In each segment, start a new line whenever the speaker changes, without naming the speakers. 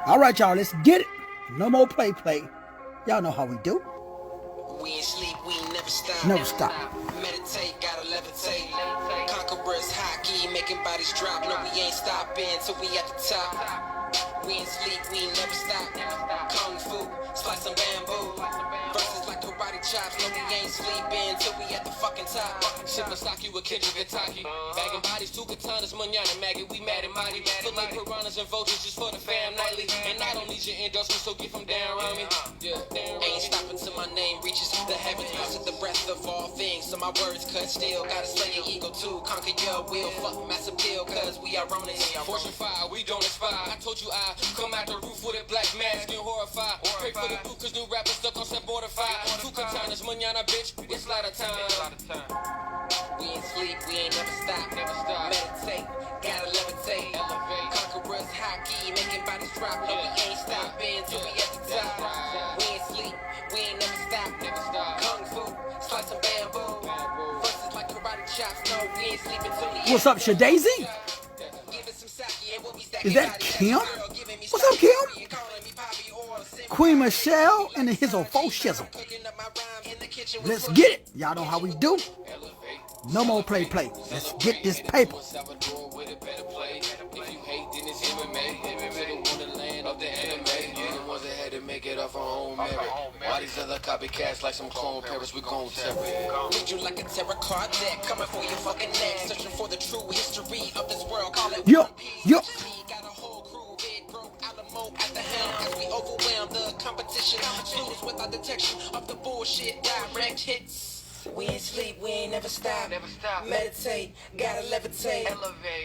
All right, y'all, let's get it. No more play. Y'all know how we do.
We ain't sleep, we ain't never stop.
Never stop.
Meditate, gotta levitate. Conquerors, hockey, making bodies drop. No, we ain't stopping till we at the top. We ain't sleep, we ain't never stop. Kung fu, slice some bamboo. Verses like karate chops. No, we ain't sleeping till we at the fucking top. Shimasaki with Kendrick Kentucky. Bagging bodies, two katanas, manana maggot. We mad and mighty. Feel like piranhas and vultures just for the fam nightly. And I don't need your endorsement, so get from down around me. Yeah, ain't stopping till my name reaches the heavens. Passing the breath of all things. So my words cut steel. Gotta slay your ego too. Conquer your will. Fuck mass appeal, cause we are on it. Fortune 5, we don't expire. I told you I come out the roof with a black mask and horrified. Pray for the boot, cause new rappers stuck on set mortified. Two katanas, manana bitch, it's ladder time. We ain't sleep, we ain't never stop. Meditate, gotta levitate. Conquerors, hockey, making bodies drop. No, we ain't stopping till we at the top. We ain't sleep, we ain't never stop. Kung fu, slice some bamboo. Verses like karate chops. No, we ain't sleeping till we.
What's up, Shadaisy? Is that Kim? What's up, Kim? Queen Michelle and the Hizzle Faux Shizzle. Let's get it. Y'all know how we do. No more play. Let's get this paper.
Make it off our own merit. Why these other copycats like some clone parents, we gon' tear it. Read you like a tarot card deck, coming for your fucking neck, searching for the true history of this world. Call it
Yo.
Got a whole crew, big broke Alamo at the helm as we overwhelm the competition. Students without detection of the bullshit, direct hits. We ain't sleep, we ain't never stop. Meditate, gotta levitate.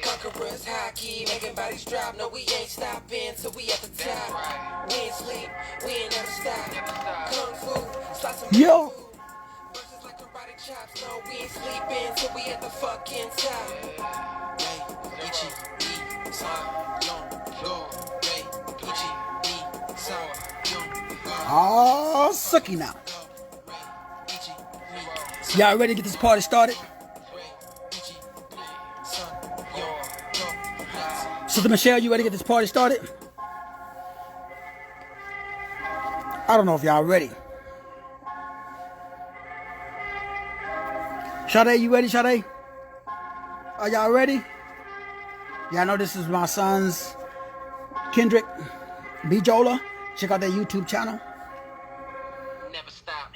Conquerors, hockey, making bodies drop. No, we ain't stopping till we at the top. We ain't sleep, we ain't never stop. Kung fu, slice some
Yo.
verses like karate chops. No, we ain't sleeping till we at the fucking top.
Oh, sucky now. Y'all ready to get this party started? Sister Michelle, you ready to get this party started? I don't know if y'all ready. Sade, you ready, Sade? Are y'all ready? Y'all know this is my son's Kendrick B. Jola. Check out their YouTube channel.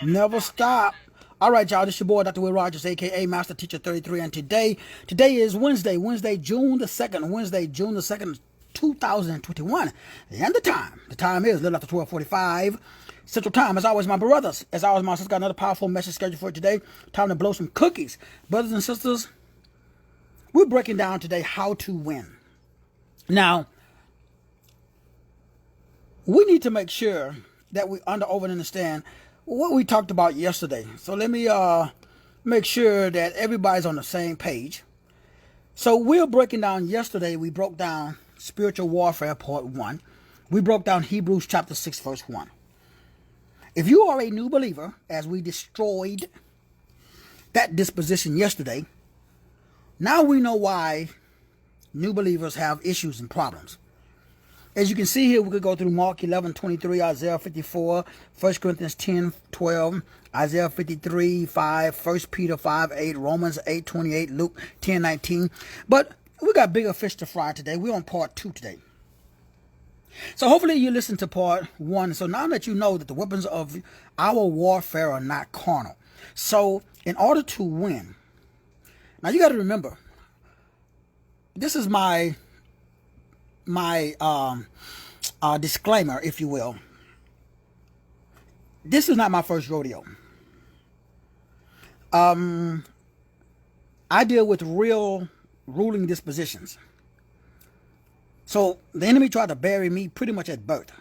Never stop. All right, y'all, this is your boy, Dr. Will Rogers, a.k.a. Master Teacher 33, and today is Wednesday, June the 2nd, 2021, and the time is a little after 12:45 Central Time. As always, my brothers, as always, my sisters, got another powerful message scheduled for today. Time to blow some cookies. Brothers and sisters, we're breaking down today how to win. Now, we need to make sure that we over and understand what we talked about yesterday. So let me make sure that everybody's on the same page. So we're breaking down yesterday. We broke down spiritual warfare part 1. We broke down Hebrews chapter 6 verse 1. If you are a new believer, as we destroyed that disposition yesterday, now we know why new believers have issues and problems. As you can see here, we could go through Mark 11:23, Isaiah 54, 1 Corinthians 10:12, Isaiah 53:5, 1 Peter 5:8, Romans 8:28, Luke 10:19. But we got bigger fish to fry today. We're on part 2 today. So hopefully you listened to part 1. So now that you know that the weapons of our warfare are not carnal. So in order to win, now you got to remember, this is my disclaimer, if you will. This is not my first rodeo. I deal with real ruling dispositions. So the enemy tried to bury me pretty much at birth.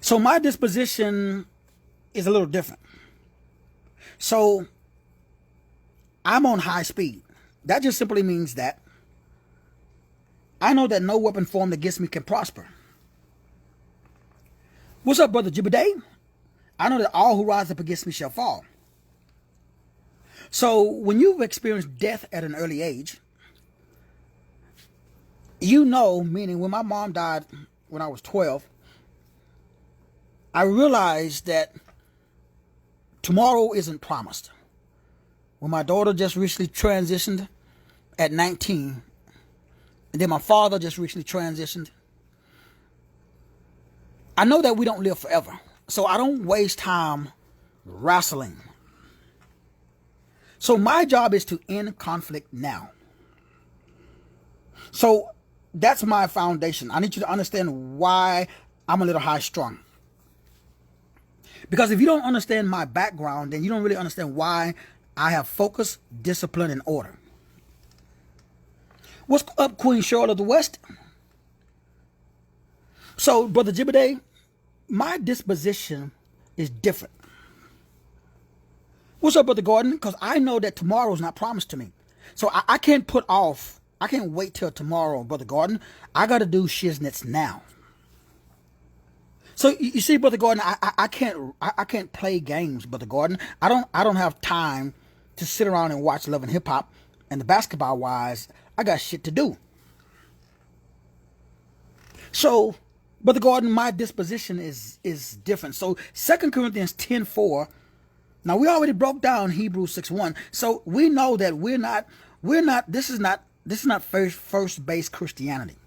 So my disposition is a little different. So I'm on high speed. That just simply means that I know that no weapon formed against me can prosper. What's up, Brother Jibbiday? I know that all who rise up against me shall fall. So when you've experienced death at an early age, you know, meaning when my mom died when I was 12, I realized that tomorrow isn't promised. When my daughter just recently transitioned at 19, and then my father just recently transitioned, I know that we don't live forever. So I don't waste time wrestling. So my job is to end conflict now. So that's my foundation. I need you to understand why I'm a little high strung. Because if you don't understand my background, then you don't really understand why I have focus, discipline, and order. What's up, Queen Charlotte of the West? So, Brother Jibbiday, my disposition is different. What's up, Brother Gordon? Because I know that tomorrow is not promised to me. So I can't put off. I can't wait till tomorrow, Brother Gordon. I got to do shiznits now. So you see, Brother Gordon, I can't play games, Brother Gordon. I don't have time to sit around and watch Love and Hip Hop, and the basketball wise, I got shit to do. So, Brother Gordon, my disposition is different. So 2 Corinthians 10:4. Now we already broke down Hebrews 6:1. So we know that this is not first base Christianity.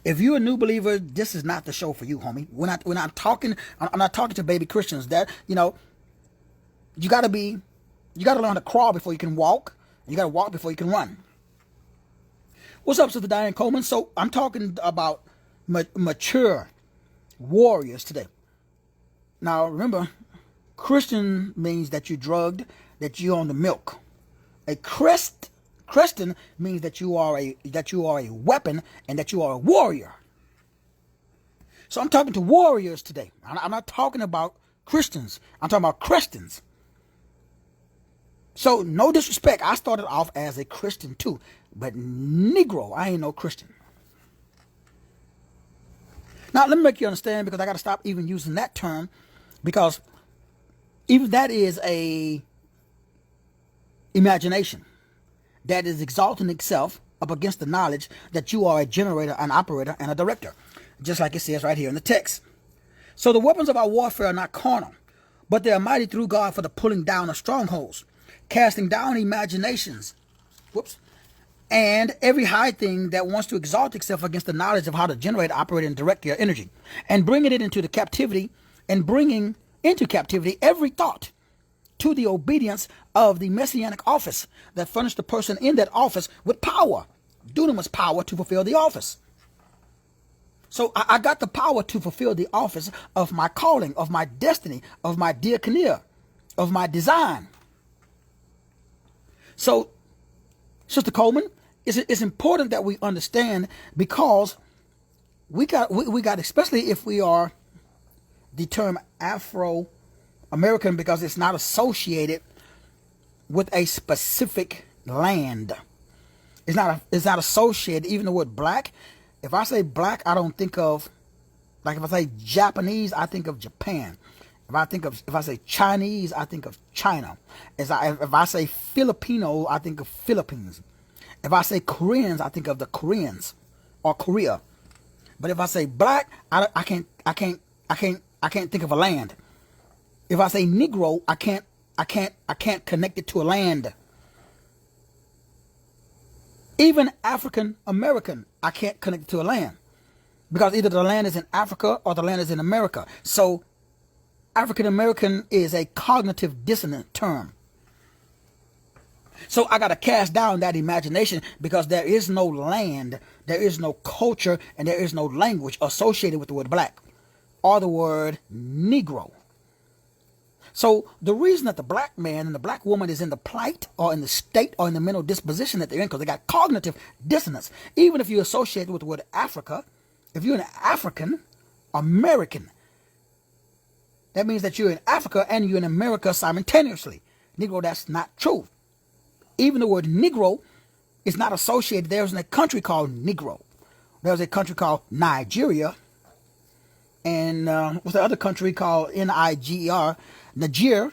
If you're a new believer, this is not the show for you, homie. I'm not talking to baby Christians. That, you know, you gotta learn to crawl before you can walk. You gotta walk before you can run. What's up, Sister Diane Coleman? So I'm talking about mature warriors today. Now remember, Christian means that you're drugged, that you're on the milk. A Christian means that you are a weapon and that you are a warrior. So I'm talking to warriors today. I'm not talking about Christians. I'm talking about Christians. So no disrespect. I started off as a Christian too, but Negro, I ain't no Christian. Now let me make you understand, because I got to stop even using that term, because even that is a imagination that is exalting itself up against the knowledge that you are a generator, an operator, and a director, just like it says right here in the text. So the weapons of our warfare are not carnal, but they are mighty through God for the pulling down of strongholds, casting down imaginations, and every high thing that wants to exalt itself against the knowledge of how to generate, operate, and direct your energy, and bringing it into the captivity, and bringing into captivity every thought to the obedience of the messianic office that furnished the person in that office with power, dunamis power, to fulfill the office. So I got the power to fulfill the office of my calling, of my destiny, of my diaconia, of my design. So, Sister Coleman, it's important that we understand, because we got, especially if we are the term Afro-American, because it's not associated with a specific land. It's not associated. Even the word black. If I say black, I don't think of, like, if I say Japanese, I think of Japan. If I say Chinese, I think of China. If I say Filipino, I think of Philippines. If I say Koreans, I think of the Koreans or Korea. But if I say black, I can't think of a land. If I say Negro, I can't connect it to a land. Even African American, I can't connect it to a land, because either the land is in Africa or the land is in America. So African American is a cognitive dissonant term. So I got to cast down that imagination, because there is no land, there is no culture, and there is no language associated with the word black or the word Negro. So the reason that the black man and the black woman is in the plight or in the state or in the mental disposition that they're in, because they got cognitive dissonance. Even if you associate it with the word Africa, if you're an African American, that means that you're in Africa and you're in America simultaneously. Negro, that's not true. Even the word Negro is not associated. There's a country called Negro. There's a country called Nigeria. And what's the other country called Niger? Niger.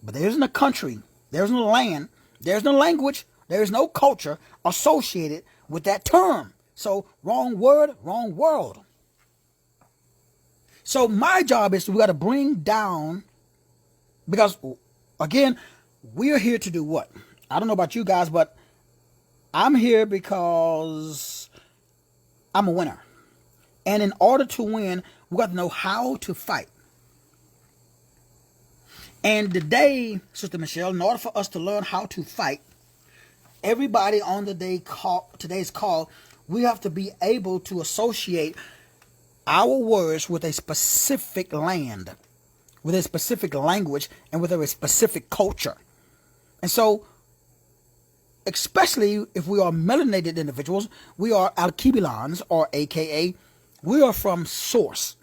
But there isn't a country There's no land. There's no language. There is no culture associated with that term. So wrong word, wrong world. So my job is we got to bring down, because again, we are here to do what? I don't know about you guys, but I'm here because I'm a winner. And in order to win, we got to know how to fight. And today, Sister Michelle, in order for us to learn how to fight, everybody on today's call, we have to be able to associate our words with a specific land, with a specific language, and with a specific culture. And so, especially if we are melanated individuals, we are Alkebulan, or AKA, we are from source.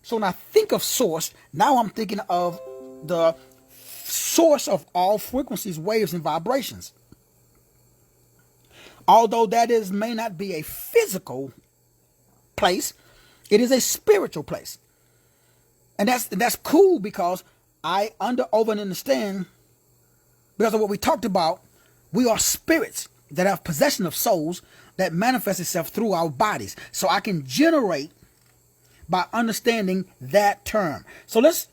So when I think of source, now I'm thinking of the source of all frequencies, waves, and vibrations. Although that may not be a physical place, it is a spiritual place. And that's cool, because I understand, because of what we talked about, we are spirits that have possession of souls that manifest itself through our bodies. So I can generate by understanding that term. So let's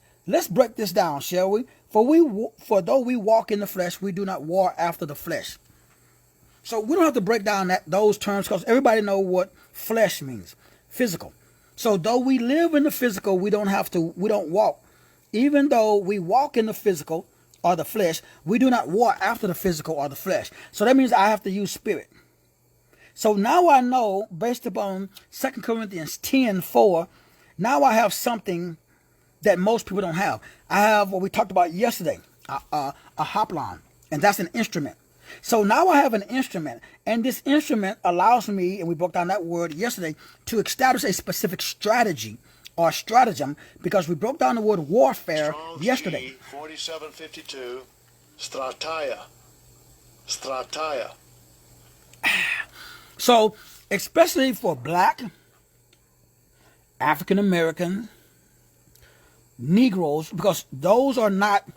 break this down, shall we? For though we walk in the flesh, we do not war after the flesh. So we don't have to break down those terms, because everybody knows what flesh means, physical. So though we live in the physical, we don't walk. Even though we walk in the physical or the flesh, we do not war after the physical or the flesh. So that means I have to use spirit. So now I know, based upon 2 Corinthians 10:4, now I have something that most people don't have. I have what we talked about yesterday, a hoplon, and that's an instrument. So now I have an instrument, and this instrument allows me, and we broke down that word yesterday, to establish a specific strategy or stratagem, because we broke down the word warfare yesterday.
4752, strataya. Strataya.
So, especially for Black, African American, Negroes, because those are not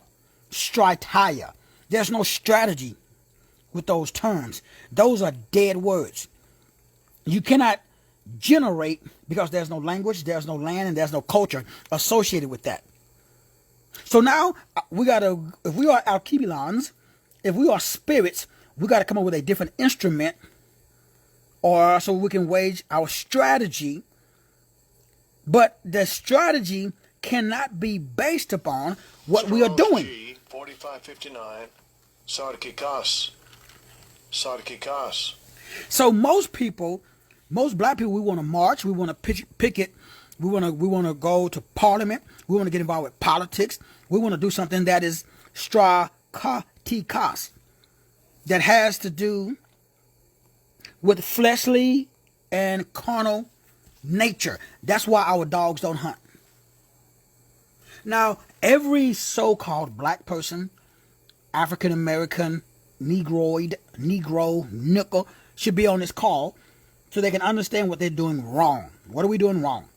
strataya. There's no strategy with those terms. Those are dead words. You cannot generate, because there's no language, there's no land, and there's no culture associated with that. So now if we are Alkebulans, if we are spirits, we got to come up with a different instrument, or so we can wage our strategy. But the strategy cannot be based upon what we are doing.
4559, Sarkikas. Sarkikas.
So most Black people, we want to march, we want to picket, we want to go to parliament, we want to get involved with politics, we want to do something that is strakatikos, that has to do with fleshly and carnal nature. That's why our dogs don't hunt. Now, every so-called Black person, African American, Negroid, Negro, nickel, should be on this call so they can understand what they're doing wrong. What are we doing wrong?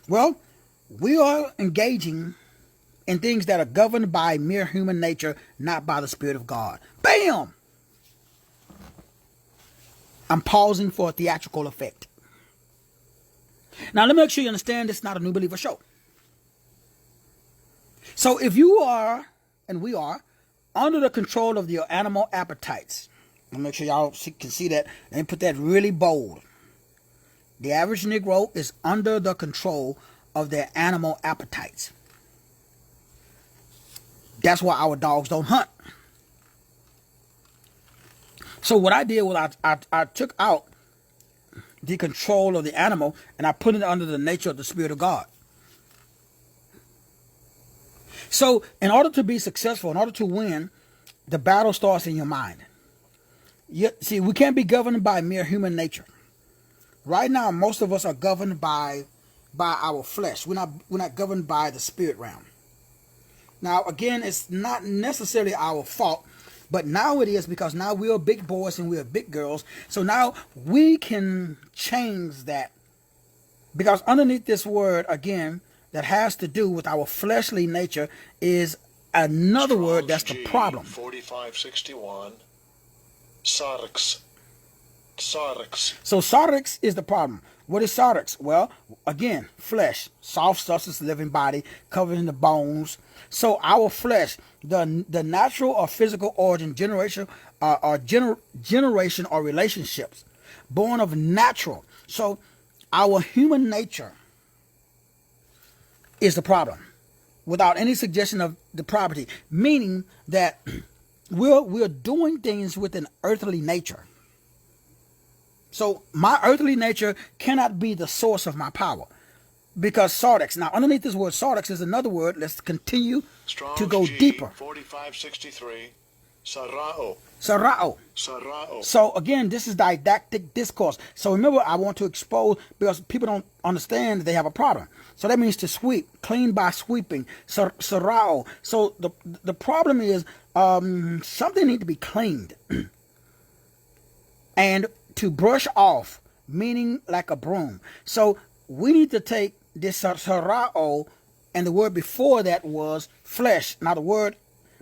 Well, we are engaging in things that are governed by mere human nature, not by the Spirit of God. Bam! I'm pausing for a theatrical effect. Now, let me make sure you understand this is not a New Believer show. So if you are, and we are, under the control of your animal appetites, let me make sure y'all can see that. Let me put that really bold. The average Negro is under the control of their animal appetites. That's why our dogs don't hunt. So what I did was I took out the control of the animal and I put it under the nature of the Spirit of God. So in order to be successful, in order to win, the battle starts in your mind. See, we can't be governed by mere human nature. Right now, most of us are governed by our flesh. We're not governed by the spirit realm. Now, again, it's not necessarily our fault, but now it is, because now we are big boys and we are big girls. So now we can change that, because underneath this word, again, that has to do with our fleshly nature is another word that's the
G,
problem.
4561. Sarx. Sarx.
So sarx is the problem. What is sarx? Well, again, flesh, soft substance, living body, covered in the bones. So our flesh, the natural or physical origin, generation or relationships, born of natural. So our human nature is the problem, without any suggestion of the property, meaning that we're doing things with an earthly nature. So my earthly nature cannot be the source of my power, because sarx. Now, underneath this word sarx is another word. Let's continue to go
G,
deeper.
4563. Sarao.
Sarao.
Sarao.
So again, this is didactic discourse. So remember, I want to expose, because people don't understand that they have a problem. So that means to sweep, clean by sweeping. Sarao. So the problem is something needs to be cleaned. And to brush off, meaning like a broom. So we need to take this sarao, and the word before that was flesh. Now the word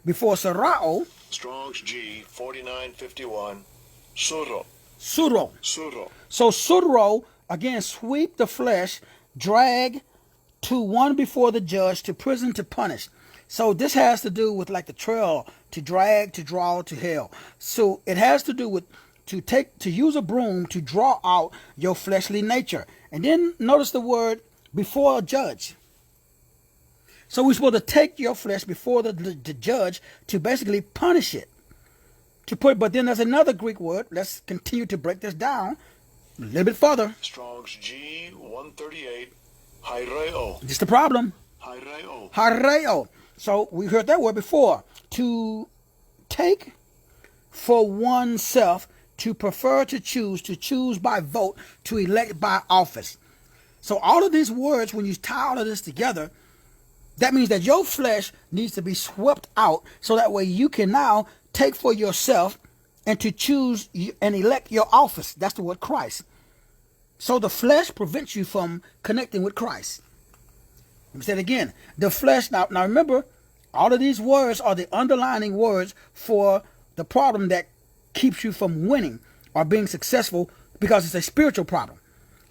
before sarao,
Strong's G, 4951. Suro.
suro.
Suro.
So suro, again, sweep the flesh, drag to one before the judge, to prison, to punish. So this has to do with like the trail, to drag, to draw, to hell. So it has to do with to use a broom to draw out your fleshly nature. And then notice the word before a judge. So we're supposed to take your flesh before the judge to basically punish it. But then there's another Greek word. Let's continue to break this down a little bit further.
Strong's G, 138. Hyreo.
This is the problem.
Hyreo.
Hareo. So we heard that word before. To take for oneself, to prefer, to choose by vote, to elect by office. So all of these words, when you tie all of this together, that means that your flesh needs to be swept out, so that way you can now take for yourself and to choose and elect your office. That's the word Christ. So the flesh prevents you from connecting with Christ. Let me say it again. The flesh, now remember, all of these words are the underlining words for the problem that keeps you from winning or being successful, because it's a spiritual problem.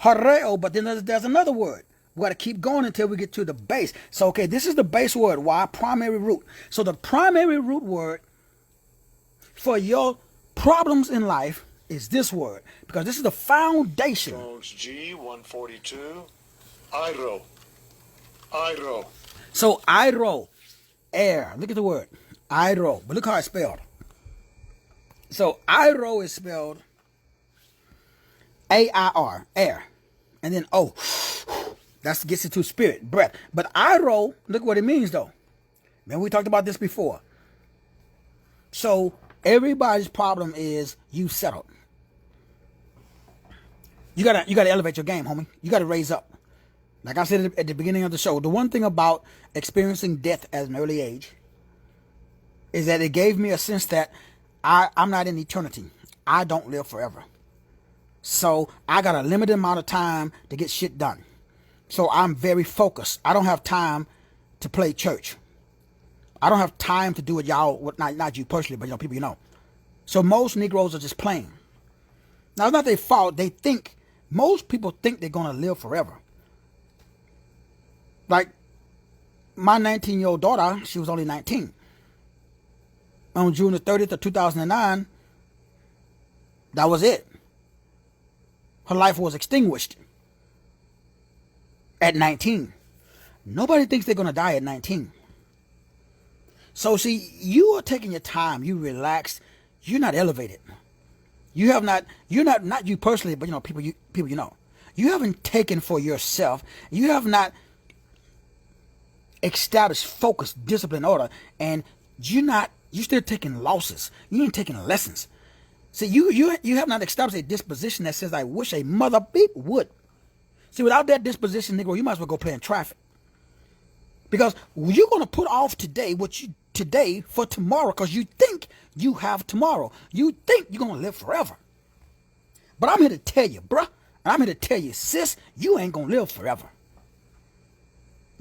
Hareo, but then there's another word. We got to keep going until we get to the base. So, okay, this is the base word. Why? Primary root. So the primary root word for your problems in life is this word, because this is the foundation.
Strong's G, 142. Iro. Iro.
So iro, air. Look at the word. Iro. But look how it's spelled. So iro is spelled A-I-R, air. And then O. That gets it to spirit, breath. But iro, look what it means though. Man, we talked about this before. So everybody's problem is you settled. You gotta elevate your game, homie. You gotta raise up. Like I said at the beginning of the show, the one thing about experiencing death at an early age is that it gave me a sense that I'm not in eternity. I don't live forever. So I got a limited amount of time to get shit done. So I'm very focused. I don't have time to play church. I don't have time to do what y'all, not you personally, but people you know. So most Negroes are just playing. Now it's not their fault. Most people think they're going to live forever. Like my 19-year-old daughter, she was only 19. On June the 30th of 2009, that was it. Her life was extinguished at 19. Nobody thinks they're going to die at 19. So see, you are taking your time. You relaxed. You're not elevated. You're not you personally, but people you know. You haven't taken for yourself. You have not established focus, discipline, order, and you're still taking losses. You ain't taking lessons. See, you have not established a disposition that says, I wish a mother beep would. See, without that disposition, Negro, you might as well go play in traffic. Because you're going to put off today today for tomorrow, because you think you have tomorrow. You think you're going to live forever. But I'm here to tell you, bruh, and I'm here to tell you, sis, you ain't going to live forever.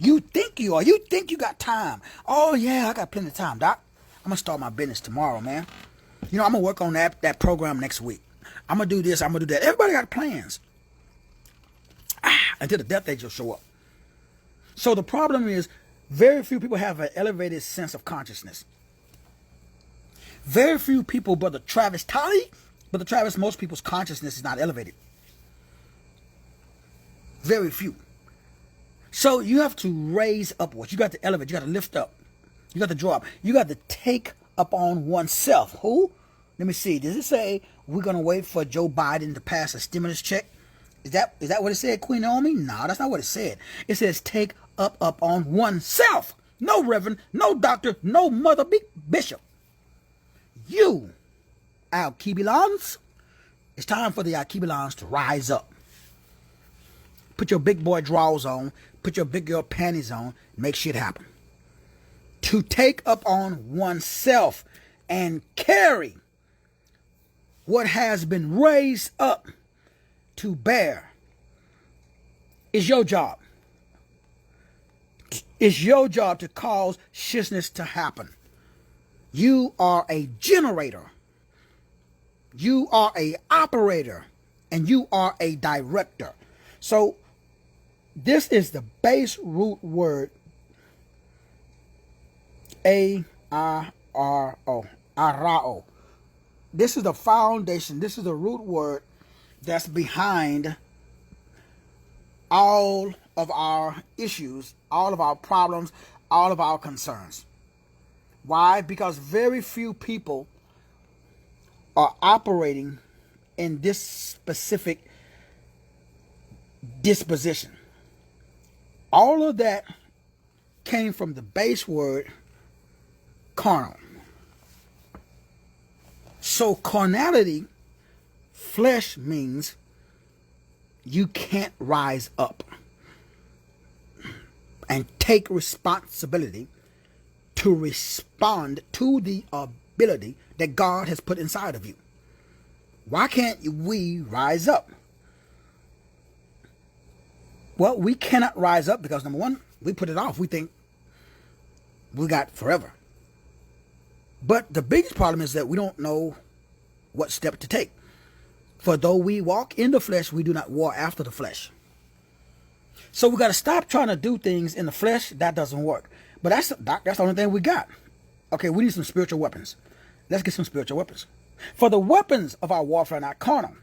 You think you are. You think you got time. Oh, yeah, I got plenty of time, Doc. I'm going to start my business tomorrow, man. I'm going to work on that program next week. I'm going to do this. I'm going to do that. Everybody got plans. Until the death angel show up. So the problem is very few people have an elevated sense of consciousness. Very few people, Brother Travis, most people's consciousness is not elevated. Very few. So you have to raise upwards. You got to elevate. You got to lift up. You got to draw up. You got to take upon oneself. Who? Let me see. Does it say we're going to wait for Joe Biden to pass a stimulus check? Is that what it said, Queen Naomi? No, that's not what it said. It says take up on oneself. No reverend, no doctor, no mother bishop. You, Alkebalans, it's time for the Alkebalans to rise up. Put your big boy drawers on. Put your big girl panties on. Make shit happen. To take up on oneself and carry what has been raised up to bear is your job. It's your job to cause shitness to happen. You are a generator. You are a operator. And you are a director. So this is the base root word A-I-R-O. Arao. This is the foundation. This is the root word that's behind all of our issues, all of our problems, all of our concerns. Why? Because very few people are operating in this specific disposition. All of that came from the base word carnal. So carnality, flesh, means you can't rise up and take responsibility to respond to the ability that God has put inside of you. Why can't we rise up? Well, we cannot rise up because, number one, we put it off. We think we got forever. But the biggest problem is that we don't know what step to take. For though we walk in the flesh, we do not war after the flesh. So we got to stop trying to do things in the flesh. That doesn't work. But that's the only thing we got. Okay, we need some spiritual weapons. Let's get some spiritual weapons. For the weapons of our warfare are not carnal.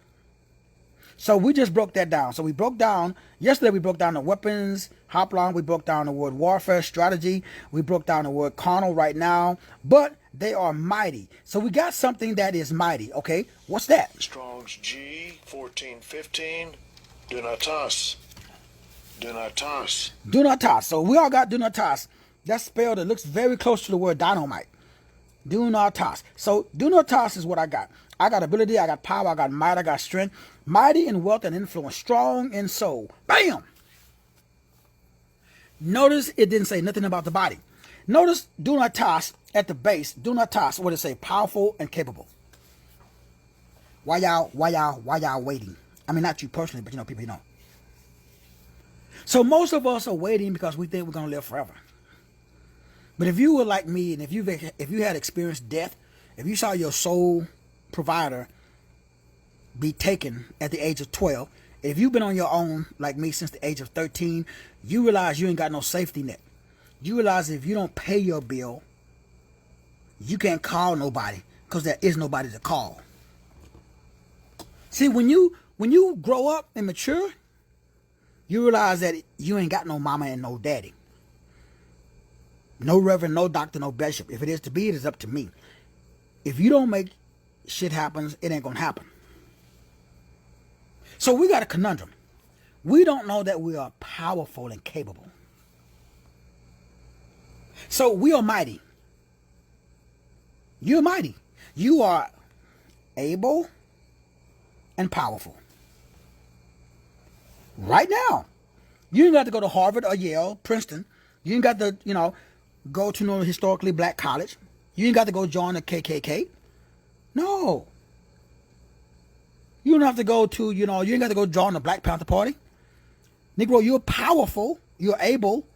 So we just broke that down. So we broke down, yesterday we broke down the weapons, Hoplon, we broke down the word warfare, strategy, we broke down the word carnal right now, but they are mighty. So we got something that is mighty, okay? What's that?
Strong's G 1415. Dunatas. Dunatas.
Dunatas. So we all got dunatas. That's spelled, it looks very close to the word dynamite. Dunatas. So dunatas is what I got. I got ability, I got power, I got might, I got strength. Mighty in wealth and influence, strong in soul. Bam! Notice it didn't say nothing about the body. Notice dunatas at the base. Dunatas, what it say? Powerful and capable. Why y'all waiting? I mean, not you personally, but people you know. So most of us are waiting because we think we're going to live forever. But if you were like me, and if you had experienced death, if you saw your soul provider be taken at the age of 12, if you've been on your own like me since the age of 13, you realize you ain't got no safety net. You realize if you don't pay your bill, you can't call nobody because there is nobody to call. See, when you grow up and mature, you realize that you ain't got no mama and no daddy. No reverend, no doctor, no bishop. If it is to be, it is up to me. If you don't make shit happen, it ain't gonna happen. So we got a conundrum. We don't know that we are powerful and capable. So we are mighty. You're mighty. You are able and powerful. Right now. You ain't got to go to Harvard or Yale, Princeton. You ain't got to, go to no historically black college. You ain't got to go join the KKK. No. You don't have to go to, you ain't got to go join the Black Panther Party. Negro, you're powerful, you're able,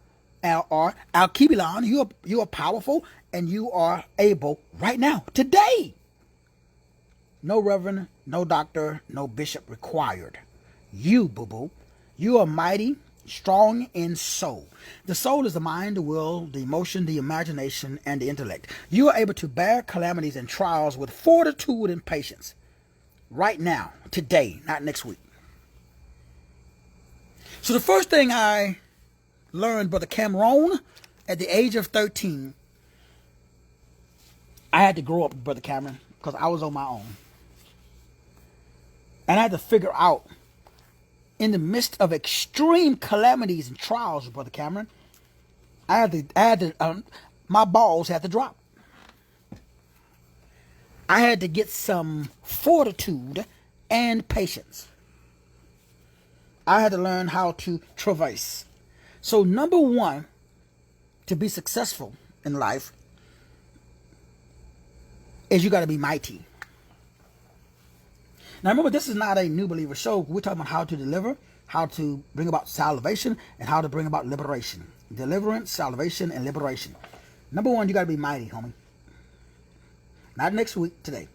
or Alkebalon, you are powerful and you are able right now, today. No reverend, no doctor, no bishop required. You, boo-boo, you are mighty, strong in soul. The soul is the mind, the will, the emotion, the imagination, and the intellect. You are able to bear calamities and trials with fortitude and patience. Right now, today, not next week. So the first thing I learned, Brother Cameron, at the age of 13, I had to grow up, Brother Cameron, because I was on my own. And I had to figure out, in the midst of extreme calamities and trials, Brother Cameron, my balls had to drop. I had to get some fortitude and patience. I had to learn how to traverse. So number one, to be successful in life, is you got to be mighty. Now remember, this is not a new believer show. We're talking about how to deliver, how to bring about salvation, and how to bring about liberation. Deliverance, salvation, and liberation. Number one, you got to be mighty, homie. Not next week, today.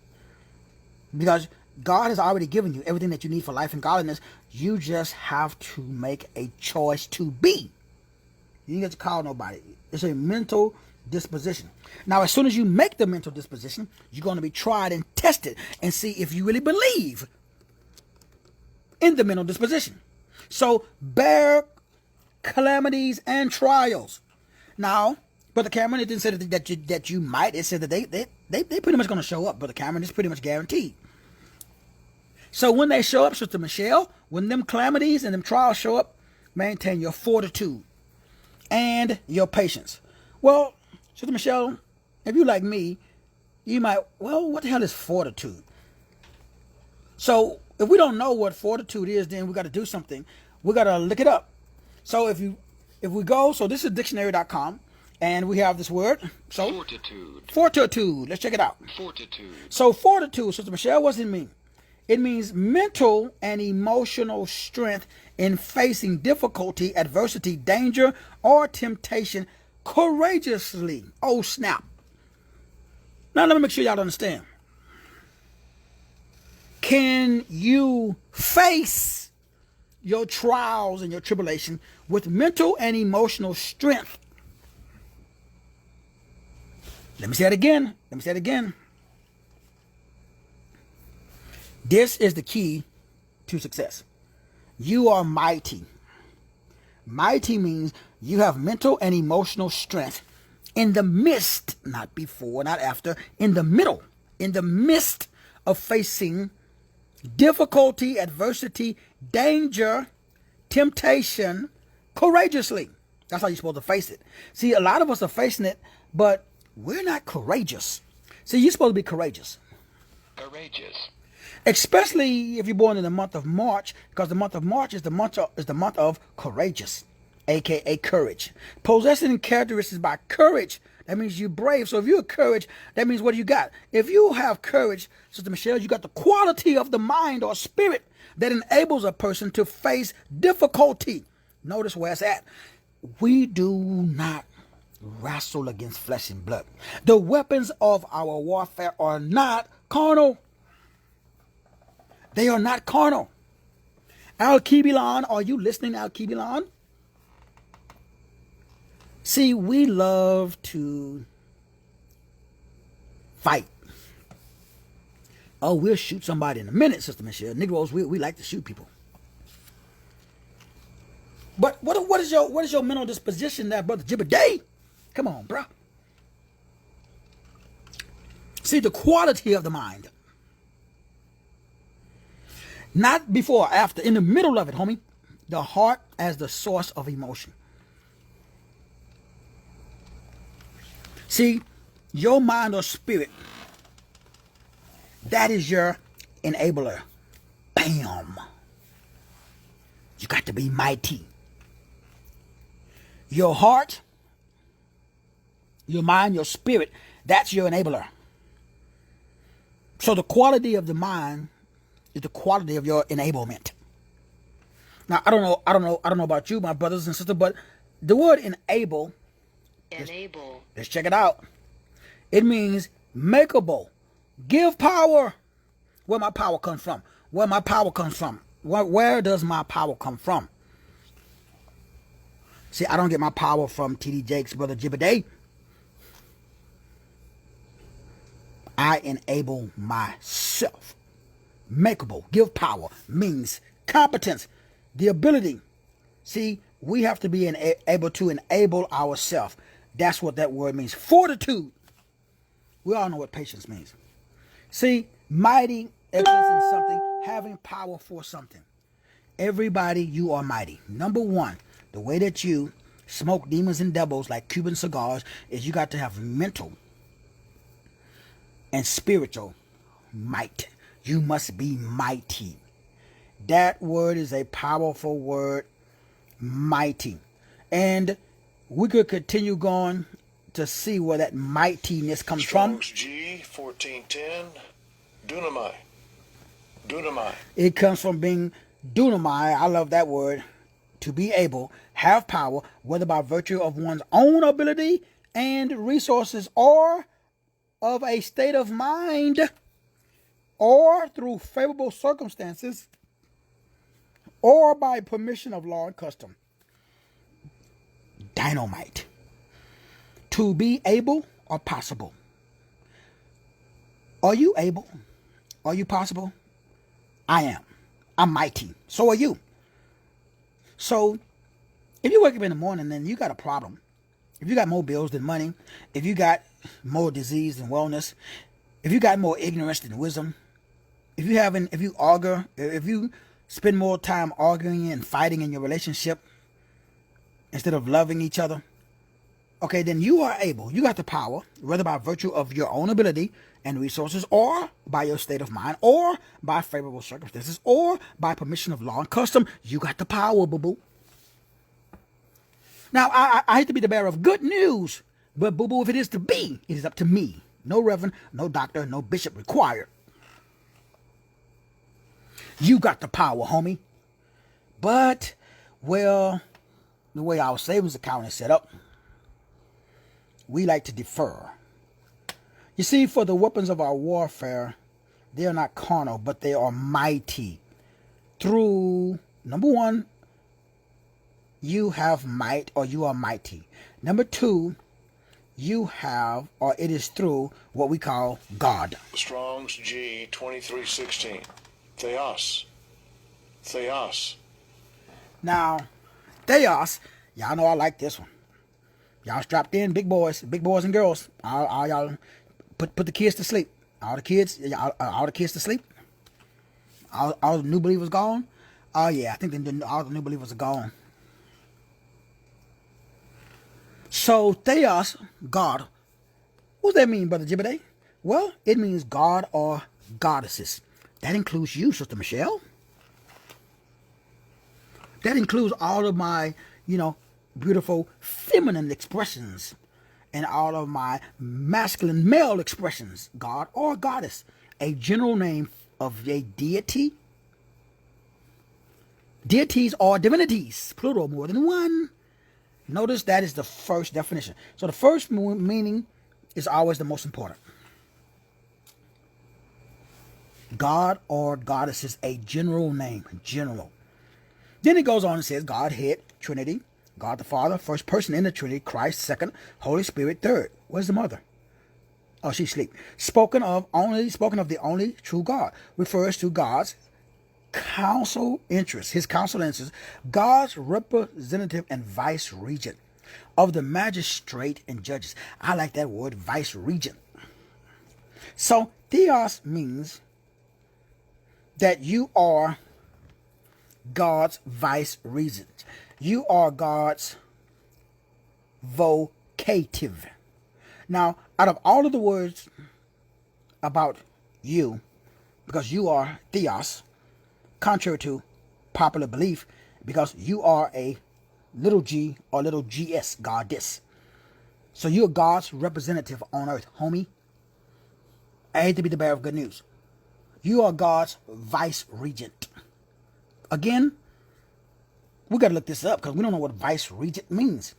Because God has already given you everything that you need for life and godliness. You just have to make a choice to be. You don't get to call nobody. It's a mental disposition. Now, as soon as you make the mental disposition, you're going to be tried and tested and see if you really believe in the mental disposition. So, bear calamities and trials. Now, Brother Cameron, it didn't say that you might. It said that they pretty much going to show up, Brother Cameron. It's pretty much guaranteed. So when they show up, Sister Michelle, when them calamities and them trials show up, maintain your fortitude and your patience. Well, Sister Michelle, if you like me, you might, well, what the hell is fortitude? So if we don't know what fortitude is, then we got to do something. We got to look it up. So if we go, so this is dictionary.com, and we have this word. So
fortitude.
Fortitude. Let's check it out.
Fortitude.
So fortitude, Sister Michelle, what does it mean? It means mental and emotional strength in facing difficulty, adversity, danger, or temptation courageously. Oh, snap. Now, let me make sure y'all understand. Can you face your trials and your tribulation with mental and emotional strength? Let me say it again. This is the key to success. You are mighty. Mighty means you have mental and emotional strength in the midst, not before, not after, in the middle, in the midst of facing difficulty, adversity, danger, temptation, courageously. That's how you're supposed to face it. See, a lot of us are facing it, but we're not courageous. See, you're supposed to be courageous.
Courageous.
Especially if you're born in the month of March, because the month of March is the month of courageous, aka courage. Possessing characteristics by courage, that means you're brave. So if you're courage, that means what do you got? If you have courage, Sister Michelle, you got the quality of the mind or spirit that enables a person to face difficulty. Notice where it's at. We do not wrestle against flesh and blood. The weapons of our warfare are not carnal. They are not carnal. Alkebalon, are you listening, Alkebalon? See, we love to fight. Oh, we'll shoot somebody in a minute, Sister Michelle. Negroes, we like to shoot people. But what is your mental disposition there, Brother Jibba-Day? Come on, bro. See, the quality of the mind. Not before or after, in the middle of it, homie. The heart as the source of emotion. See, your mind or spirit, that is your enabler. Bam. You got to be mighty. Your heart, your mind, your spirit, that's your enabler. So the quality of the mind is the quality of your enablement. Now, I don't know about you, my brothers and sisters, but The word enable,
Enable.
let's check it out. It means makeable. Give power. Where my power comes from. Where my power comes from. Where does my power come from? See, I don't get my power from T.D. Jakes, Brother Jibbiday. I enable myself. Makeable. Give power means competence, the ability. See, we have to be able to enable ourselves. That's what that word means. Fortitude. We all know what patience means. See, mighty, excellence in something, having power for something. Everybody, you are mighty. Number one, the way that you smoke demons and devils like Cuban cigars is you got to have mental and spiritual might. You must be mighty. That word is a powerful word, mighty. And we could continue going to see where that mightiness comes from.
Strong's G 1410. Dunamai. Dunamai.
It comes from being dunamai. I love that word. To be able, have power, whether by virtue of one's own ability and resources, or of a state of mind, or through favorable circumstances, or by permission of law and custom. Dynamite. To be able or possible. Are you able? Are you possible? I am. I'm mighty. So are you. So, if you wake up in the morning and you got a problem, if you got more bills than money, if you got more disease than wellness, if you got more ignorance than wisdom, if you spend more time arguing and fighting in your relationship instead of loving each other, okay, then you are able. You got the power, whether by virtue of your own ability and resources, or by your state of mind, or by favorable circumstances, or by permission of law and custom. You got the power, boo-boo. Now, I hate to be the bearer of good news, but boo-boo, if it is to be, it is up to me. No reverend, no doctor, no bishop required. You got the power, homie. But, well, the way our savings account is set up, we like to defer. You see, for the weapons of our warfare, they are not carnal, but they are mighty. Through, number one, you have might, or you are mighty. Number two, you have, or it is through what we call God.
Strong's G 2316. Theos. Theos.
Now, Theos, y'all know I like this one. Y'all strapped in, big boys and girls. All y'all put the kids to sleep. All the kids to sleep. All the new believers gone. Oh yeah, I think all the new believers are gone. So Theos, God. What does that mean, Brother Jibbiday? Well, it means God or goddesses. That includes you, Sister Michelle. That includes all of my, beautiful feminine expressions and all of my masculine male expressions. God or goddess. A general name of a deity. Deities or divinities. Plural, more than one. Notice that is the first definition. So the first meaning is always the most important. God or goddess is a general name. General. Then it goes on and says Godhead, Trinity, God the Father, first person in the Trinity, Christ, second, Holy Spirit, third. Where's the mother? Oh, she's asleep. Spoken of the only true God. Refers to God's counsel interests, his counsel interests, God's representative and vice regent of the magistrate and judges. I like that word, vice regent. So theos means that you are God's vice regent. You are God's vocative. Now, out of all of the words about you, because you are theos, contrary to popular belief, because you are a little g or little gs, goddess. So you're God's representative on earth, homie. I hate to be the bearer of good news. You are God's vice regent. Again, we got to look this up because we don't know what vice regent means.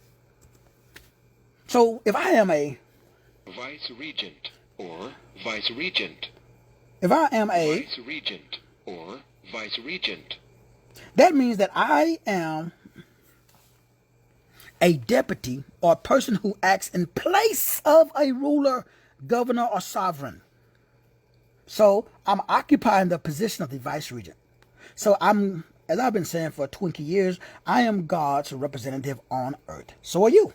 So if I am a
Vice-regent or vice-regent.
if I am a
Vice-regent or vice-regent.
that means that I am a deputy or a person who acts in place of a ruler, governor, or sovereign. So I'm occupying the position of the vice regent. So I'm, as I've been saying for 20 years, I am God's representative on earth. So are you.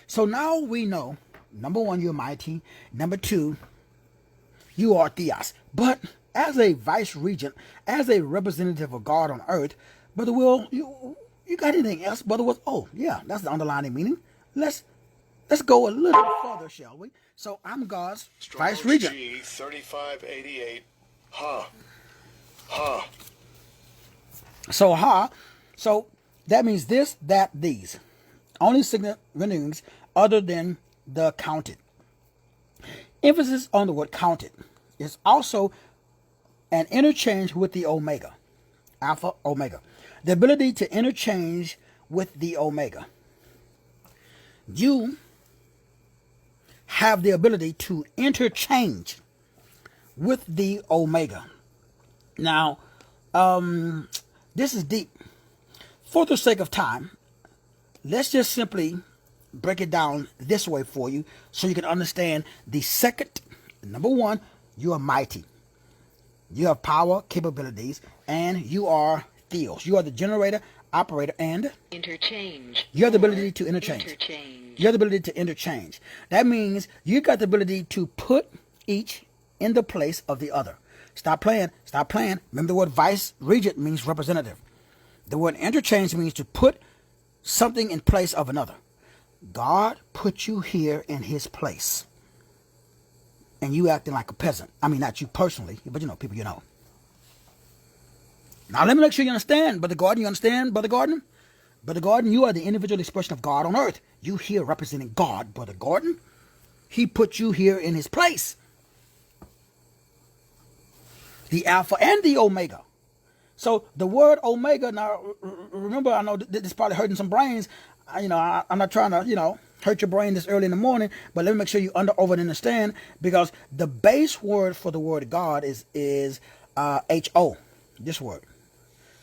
So now we know, number one, you're mighty. Number two, you are theos. But as a vice regent, as a representative of God on earth, Brother Will, you got anything else, Brother Will? Oh, yeah, that's the underlying meaning. Let's go a little further, shall we? So I'm God's vice
Strong's
regent.
G 3588. Ha. Ha.
So that means this, that, these. Only significant other than the counted. Emphasis on the word counted is also an interchange with the omega. Alpha, omega. The ability to interchange with the omega. You have the ability to interchange with the omega. Now, this is deep. For the sake of time, let's just simply break it down this way for you so you can understand the second. Number one, you are mighty. You have power, capabilities, and you are theos. You are the generator, operator, and
Interchange.
you have the ability to interchange.
Interchange.
You have the ability to interchange. That means you got the ability to put each in the place of the other. Stop playing. Stop playing. Remember the word vice regent means representative. The word interchange means to put something in place of another. God put you here in his place. And you acting like a peasant. I mean, not you personally, but you know, people you know. Now, let me make sure you understand, Brother Gordon. You understand, Brother Gordon? Brother Gordon, you are the individual expression of God on earth. You here representing God, Brother Gordon. He put you here in his place. The Alpha and the Omega. So the word Omega, now remember, I know this is probably hurting some brains. I'm not trying to, hurt your brain this early in the morning, but let me make sure you over and understand, because the base word for the word God is H-O, this word,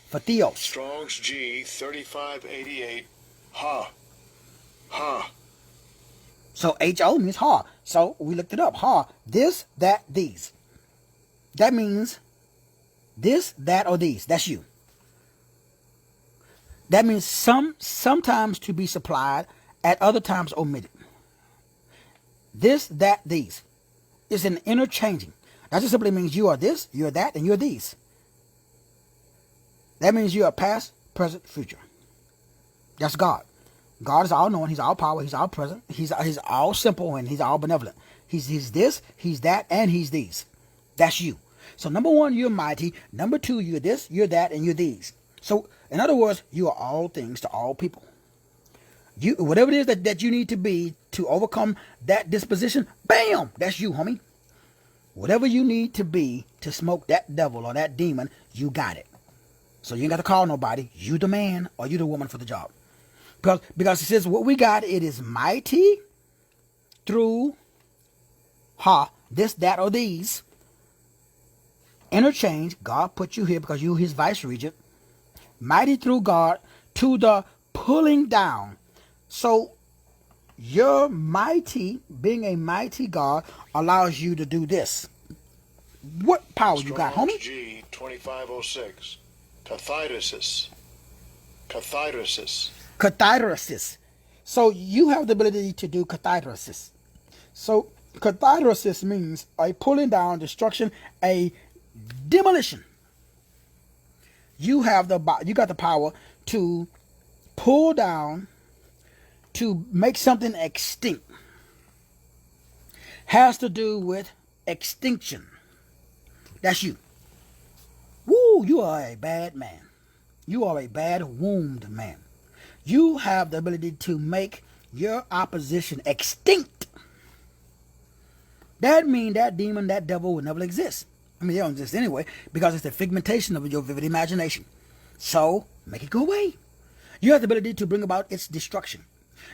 for theos.
Strong's G 3588. Ha. Ha.
So H-O means ha. So we looked it up. Ha. This, that, these. That means this, that, or these. That's you. That means sometimes to be supplied, at other times omitted. This, that, these. Is an interchanging. That just simply means you are this, you're that, and you're these. That means you are past, present, future. That's God. God is all knowing. He's all power. He's all present. He's all simple, and he's all benevolent. He's this, he's that, and he's these. That's you. So number one, you're mighty. Number two, you're this, you're that, and you're these. So in other words, you are all things to all people. You, whatever it is that you need to be to overcome that disposition, bam, that's you, homie. Whatever you need to be to smoke that devil or that demon, you got it. So you ain't got to call nobody. You the man or you the woman for the job. Because it says what we got, it is mighty through this, that, or these. Interchange. God put you here because you his vice regent. Mighty through God to the pulling down. So your mighty, being a mighty God, allows you to do this. What power you got, homie?
G 2506. Catharsis. Catharsis.
Catharsis. So you have the ability to do catharsis. So catharsis means a pulling down, destruction, a demolition. You got the power to pull down, to make something extinct. Has to do with extinction. That's you. Woo, you are a bad man. You are a bad wombed man. You have the ability to make your opposition extinct. That means that demon, that devil will never exist. I mean, they don't exist anyway, because it's the figmentation of your vivid imagination. So, make it go away. You have the ability to bring about its destruction.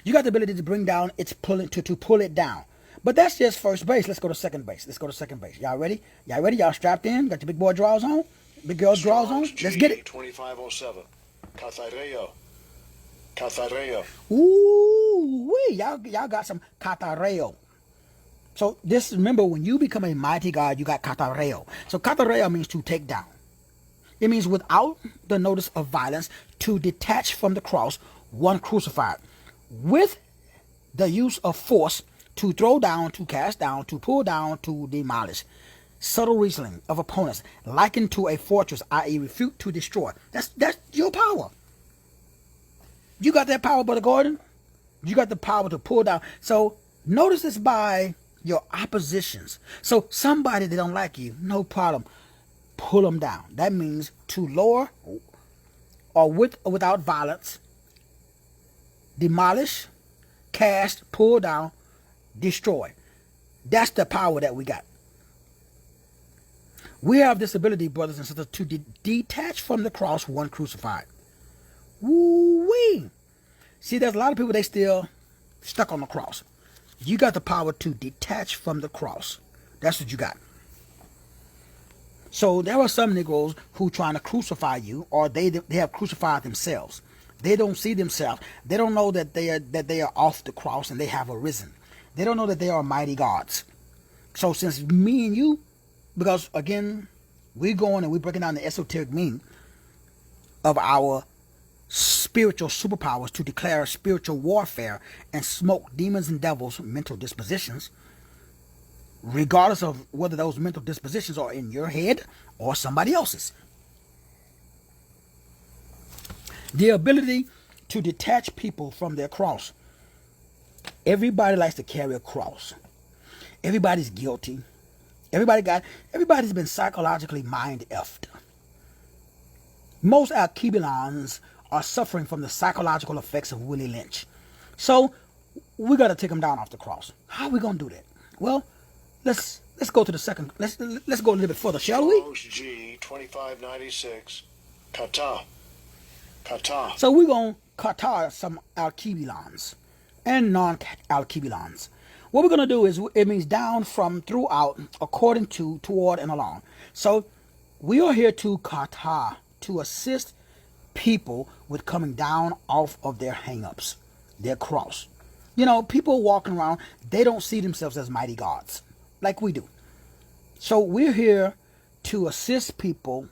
You got the ability to bring down its pulling to pull it down. But that's just first base. Let's go to second base. Y'all ready? Y'all strapped in? Got your big boy drawers on? Big girl drawers on? Let's get it.
2507. Catareo. Catareo.
Ooh, wee. Y'all got some catareo. So this, remember, when you become a mighty God, you got catareo. So catareo means to take down. It means without the notice of violence, to detach from the cross one crucified, with the use of force, to throw down, to cast down, to pull down, to demolish. Subtle reasoning of opponents, likened to a fortress, i.e. refute to destroy. That's your power. You got that power, Brother Gordon. You got the power to pull down. So notice this by your oppositions. So somebody that don't like you, no problem. Pull them down. That means to lower or with or without violence, demolish, cast, pull down, destroy. That's the power that we got. We have this ability, brothers and sisters, to detach from the cross one crucified. Woo-wee. See, there's a lot of people, they still stuck on the cross. You got the power to detach from the cross. That's what you got. So there are some Negroes who trying to crucify you, or they have crucified themselves. They don't see themselves. They don't know that they are off the cross and they have arisen. They don't know that they are mighty gods. So since me and you, because again, we're going and we're breaking down the esoteric meaning of our spiritual superpowers to declare spiritual warfare and smoke demons and devils' mental dispositions, regardless of whether those mental dispositions are in your head or somebody else's. The ability to detach people from their cross. Everybody likes to carry a cross. Everybody's guilty. Everybody's been psychologically mind-effed. Most Alkebulan's are suffering from the psychological effects of Willie Lynch. So we got to take them down off the cross. How are we going to do that? Well, let's go to the second. Let's go a little bit further, shall we?
G 2596. Kata. Kata.
So we're going to kata some Alkebulans and non-Alkebulans. What we're going to do is, it means down, from, throughout, according to, toward, and along. So we are here to kata, to assist people with coming down off of their hang-ups, their cross. You know, people walking around, they don't see themselves as mighty gods like we do. So we're here to assist people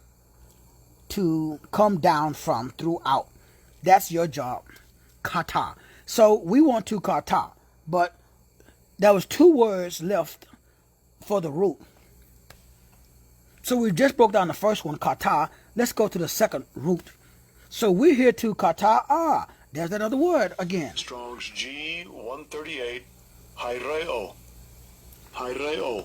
to come down from, throughout. That's your job. Kata. So we want to kata, but there was two words left for the root. So we just broke down the first one, kata. Let's go to the second root. So we're here to kata. There's another word again.
Strong's G 138. Hyreo. Hyreo.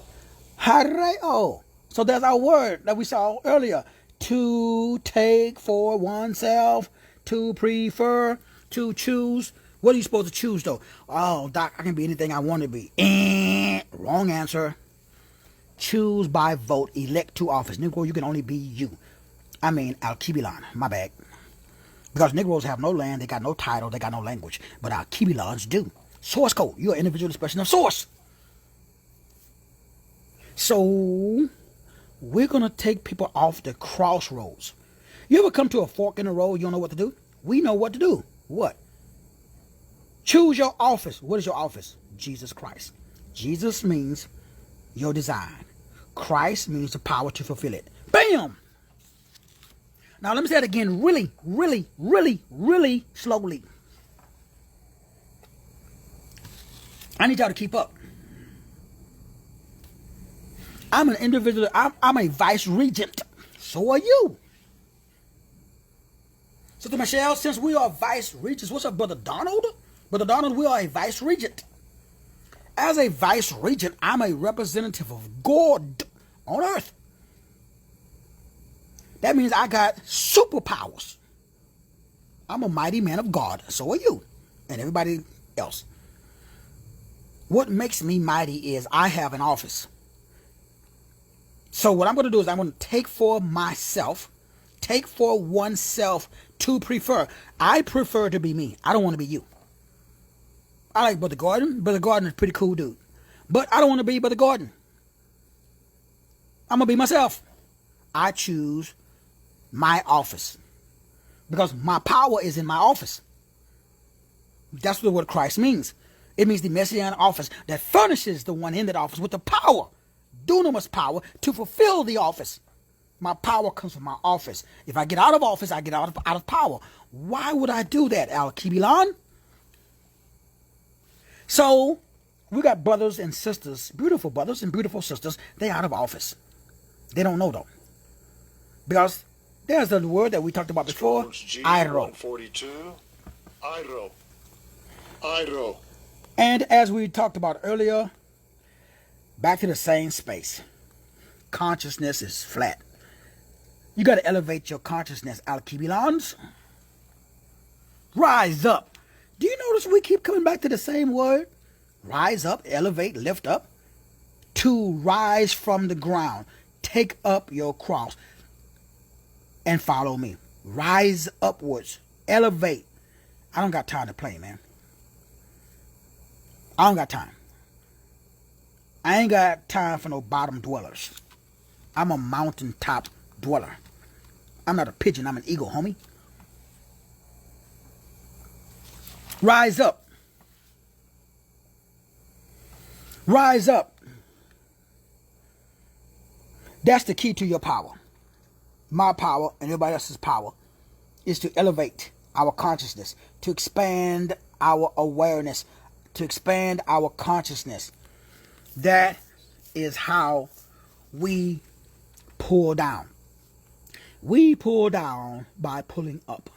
Hyreo. So there's our word that we saw earlier. To take for oneself, to prefer, to choose. What are you supposed to choose, though? Oh, Doc, I can be anything I want to be. Wrong answer. Choose by vote. Elect to office. Negro, you can only be you. I mean, Alkebulan. My bad. Because Negroes have no land, they got no title, they got no language. But Alkebulans do. Source code. You're an individual expression of source. So we're going to take people off the crossroads. You ever come to a fork in the road, you don't know what to do? We know what to do. What? Choose your office. What is your office? Jesus Christ. Jesus means your design. Christ means the power to fulfill it. Bam! Now let me say it again really, really, really, really slowly. I need y'all to keep up. I'm an individual. I'm a vice regent. So are you. Sister Michelle, since we are vice regents, what's up, Brother Donald? Brother Donald, we are a vice regent. As a vice regent, I'm a representative of God on earth. That means I got superpowers. I'm a mighty man of God. So are you. And everybody else. What makes me mighty is I have an office. So what I'm going to do is I'm going to take for myself, take for oneself to prefer. I prefer to be me. I don't want to be you. I like Brother Gordon. Brother Gordon is a pretty cool dude. But I don't want to be Brother Gordon. I'm going to be myself. I choose my office. Because my power is in my office. That's what Christ means. It means the messianic office that furnishes the one in that office with the power, dunamis power, to fulfill the office. My power comes from my office. If I get out of office, I get out of power. Why would I do that, Al-Kibilan? So, we got brothers and sisters, beautiful brothers and beautiful sisters, they out of office. They don't know though. Because there's the word that we talked about before, Iro.
142, Iro. Iro.
And as we talked about earlier, back to the same space. Consciousness is flat. You got to elevate your consciousness, Al-Kibilans. Rise up. Do you notice we keep coming back to the same word? Rise up, elevate, lift up. To rise from the ground. Take up your cross and follow me. Rise upwards. Elevate. I don't got time to play, man. I don't got time. I ain't got time for no bottom dwellers. I'm a mountaintop dweller. I'm not a pigeon. I'm an eagle, homie. Rise up. Rise up. That's the key to your power. My power and everybody else's power is to elevate our consciousness, to expand our awareness, to expand our consciousness. That is how we pull down. We pull down by pulling up.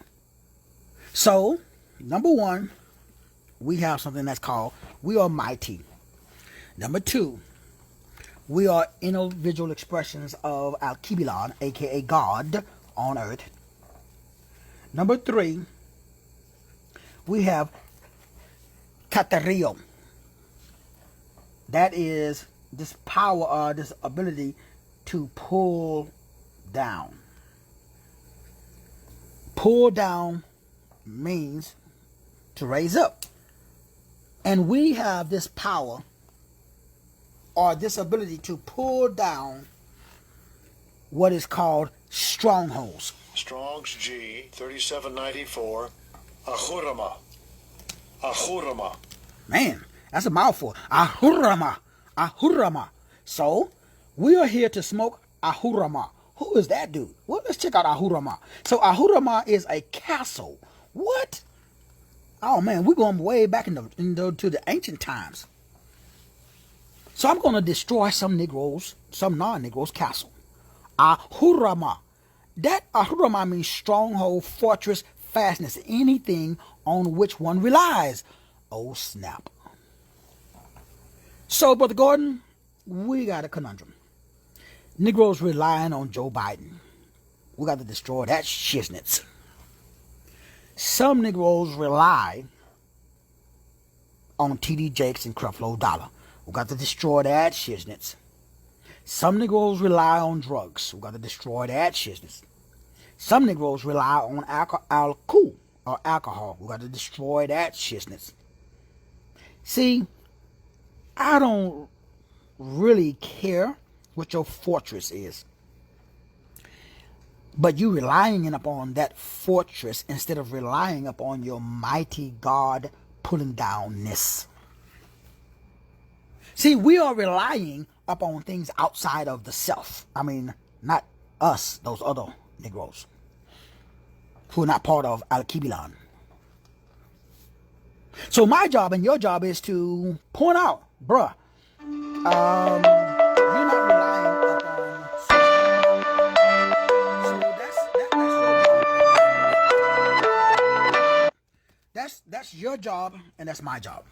So, number one, we have something that's called, we are mighty. Number two, we are individual expressions of Al-Kibilan, aka God on earth. Number three, we have Katario. That is this power, this ability to pull down. Pull down means to raise up. And we have this power or this ability to pull down what is called strongholds.
Strong's G 3794, Ahurama. Ahurama.
Man, that's a mouthful. Ahurama. Ahurama. So, we are here to smoke Ahurama. Who is that dude? Well, let's check out Ahurama. So, Ahurama is a castle. What? Oh, man, we're going way back to the ancient times. So, I'm going to destroy some Negroes, some non-Negroes' castle. Ahurama. That Ahurama means stronghold, fortress, fastness, anything on which one relies. Oh, snap. So, Brother Gordon, we got a conundrum. Negroes relying on Joe Biden. We got to destroy that shiznits. Some Negroes rely on T.D. Jakes and Creflo Dollar. We got to destroy that shiznits. Some Negroes rely on drugs. We got to destroy that shiznits. Some Negroes rely on alcohol. We got to destroy that shiznits. See, I don't really care what your fortress is. But you relying upon that fortress instead of relying upon your mighty God pulling downness. See, we are relying upon things outside of the self. I mean, not us, those other Negroes who are not part of Al-Kibilan. So my job and your job is to point out, bruh, you're not relying upon so that's your job and that's my job.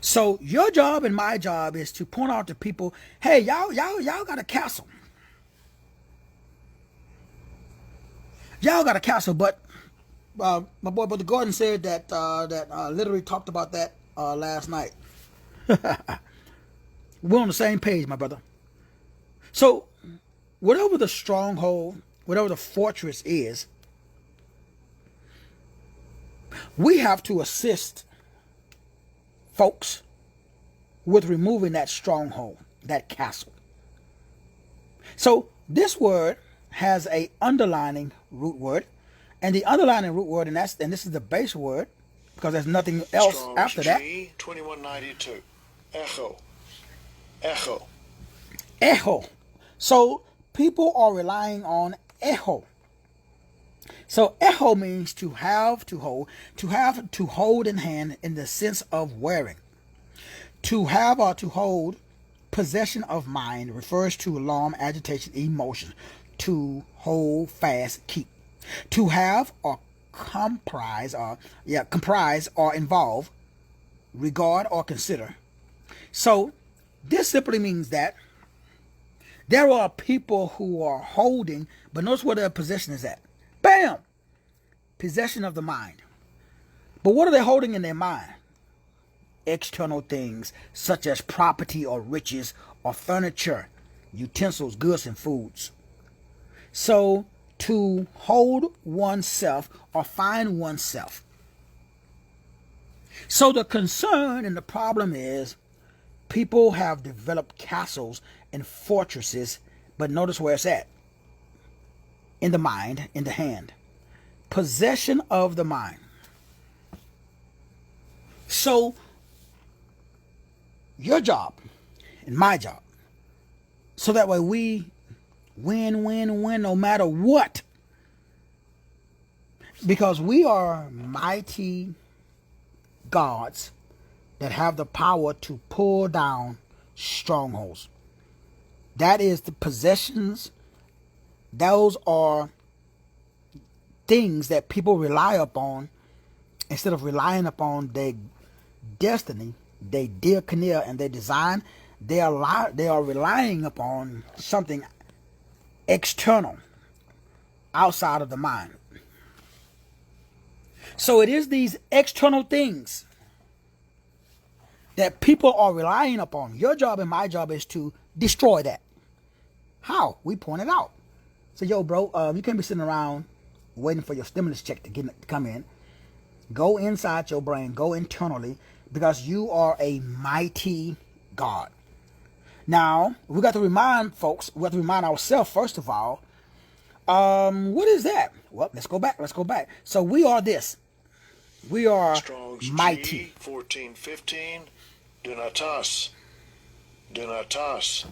So your job and my job is to point out to people, hey, y'all got a castle. Y'all got a castle, but my boy Brother Gordon said that literally talked about that last night. We're on the same page, my brother. So, whatever the stronghold, whatever the fortress is, We have to assist folks with removing that stronghold, that castle. So this word has a underlining root word, and the underlining root word, and this is the base word, because there's nothing else
Strong's
after that.
G 2192. Echo. Echo.
Echo. So people are relying on echo. So echo means to have, to hold in hand in the sense of wearing. To have or to hold possession of mind refers to alarm, agitation, emotion. To hold, fast, keep. To have or comprise or involve, regard or consider. So this simply means that there are people who are holding, but notice where their possession is at. Bam! Possession of the mind. But what are they holding in their mind? External things such as property or riches or furniture, utensils, goods, and foods. So to hold oneself or find oneself. So the concern and the problem is people have developed castles and fortresses, but notice where it's at. In the mind, in the hand. Possession of the mind. So your job and my job, so that way we win no matter what, because we are mighty gods that have the power to pull down strongholds. That is the possessions. Those are things that people rely upon instead of relying upon their destiny, their diakonia, and their design. They are relying upon something external, outside of the mind. So it is these external things that people are relying upon. Your job and my job is to destroy that. How? We point it out. So, yo, bro, you can't be sitting around waiting for your stimulus check to come in. Go inside your brain. Go internally, because you are a mighty God. Now, we got to remind folks, we have to remind ourselves, first of all, what is that? Well, let's go back. So we are this. We are
Strong's
mighty.
G 1415. Dunatas. Dunatas.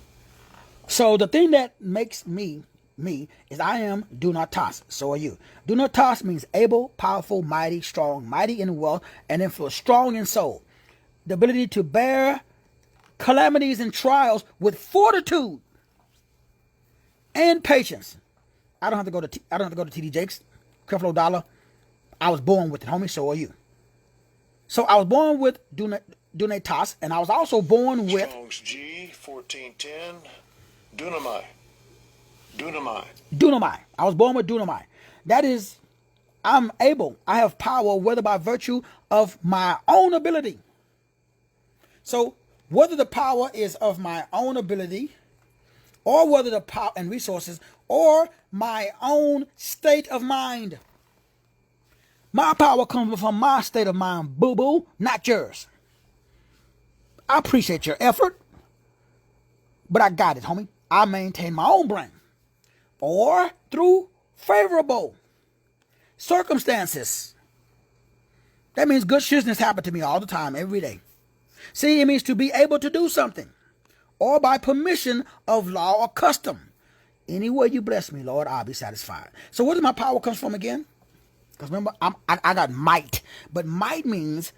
So the thing that makes me is I am dunatas. So are you. Dunatas means able, powerful, mighty, strong, mighty in wealth and influence, strong in soul. The ability to bear calamities and trials with fortitude and patience. I don't have to go to TD Jakes, Creflo Dollar. I was born with it, homie. So are you. So I was born with dunatas, and I was also born with
Strong's G 1410. Dunamai. Dunamai.
dunamai. I was born with dunamai. That is, I'm able. I have power, whether by virtue of my own ability. So whether the power is of my own ability, or whether the power and resources, or my own state of mind. My power comes from my state of mind, boo-boo, not yours. I appreciate your effort, but I got it, homie. I maintain my own brain. Or through favorable circumstances. That means good shizness happen to me all the time, every day. See, it means to be able to do something. Or by permission of law or custom. Any way you bless me, Lord, I'll be satisfied. So where does my power come from again? Because remember, I got might. But might means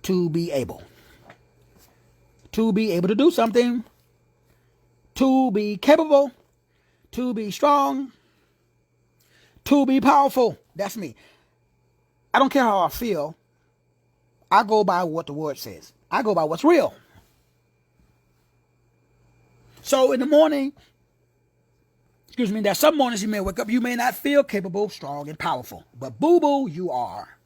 to be able. To be able to do something. To be capable. To be strong. To be powerful. That's me. I don't care how I feel. I go by what the word says. I go by what's real. So in the morning, there's some mornings you may wake up, you may not feel capable, strong, and powerful. But boo-boo, you are.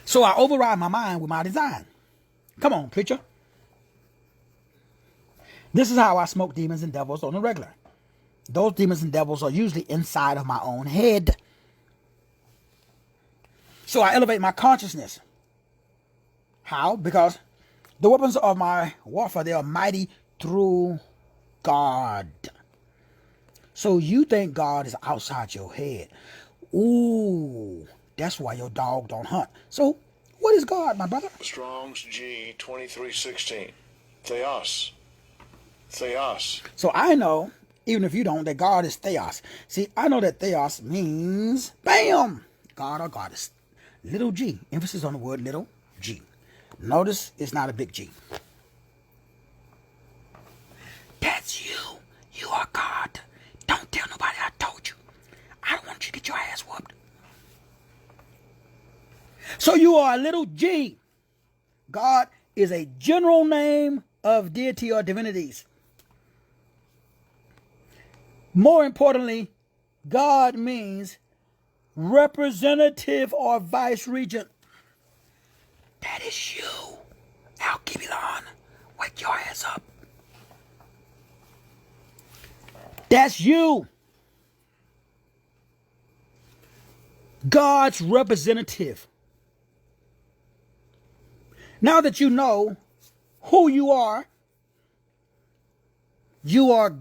So I override my mind with my design. Come on, preacher. This is how I smoke demons and devils on the regular. Those demons and devils are usually inside of my own head. So I elevate my consciousness. How? Because the weapons of my warfare, they are mighty through God. So you think God is outside your head. Ooh, that's why your dog don't hunt. So what is God, my brother?
Strong's G 2316. Theos. Theos.
So I know, even if you don't, that God is theos. See, I know that theos means, bam, God or goddess. Little g, emphasis on the word little g. Notice it's not a big G. That's you. You are God. Don't tell nobody I told you. I don't want you to get your ass whooped. So you are a little g. God is a general name of deity or divinities. More importantly, God means representative or vice regent. That is you. Alkebulan, wake your ass up. That's you. God's representative. Now that you know who you are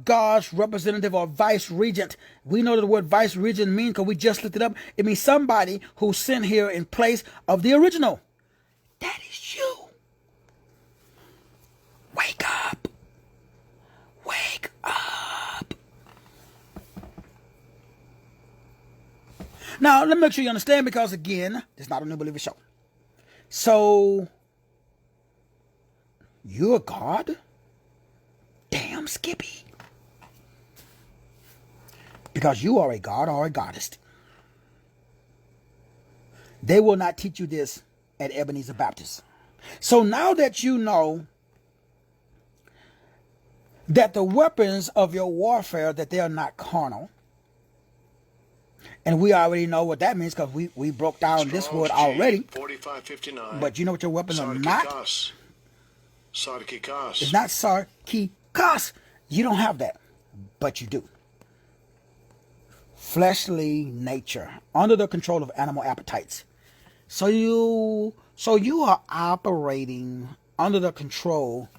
God's representative or vice regent. We know that the word vice regent means, because we just looked it up, it means somebody who's sent here in place of the original. That is you. Wake up. Wake up. Now, let me make sure you understand, because again, it's not a New Believer show. So, you're God? Damn, Skippy. Because you are a god or a goddess. They will not teach you this at Ebenezer Baptist. So now that you know that the weapons of your warfare, that they are not carnal, and we already know what that means, because we broke down this word already.
4559.
But you know what your weapons are not?
Sarkikos.
It's not sarkikos. You don't have that, but you do. Fleshly nature, under the control of animal appetites. So you are operating under the control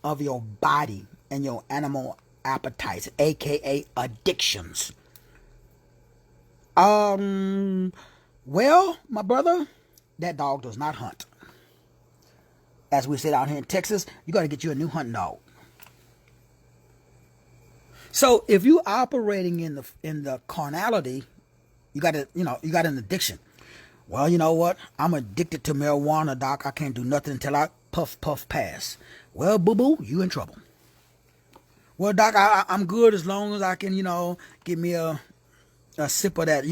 of your body and your animal appetites, aka addictions. Well, my brother, that dog does not hunt. As we said out here in Texas, you got to get you a new hunting dog. So if you operating in the carnality, you got an addiction. Well, you know what? I'm addicted to marijuana, doc. I can't do nothing until I puff pass. Well, boo-boo, you in trouble. Well, doc, I'm good as long as I can, give me a sip of that,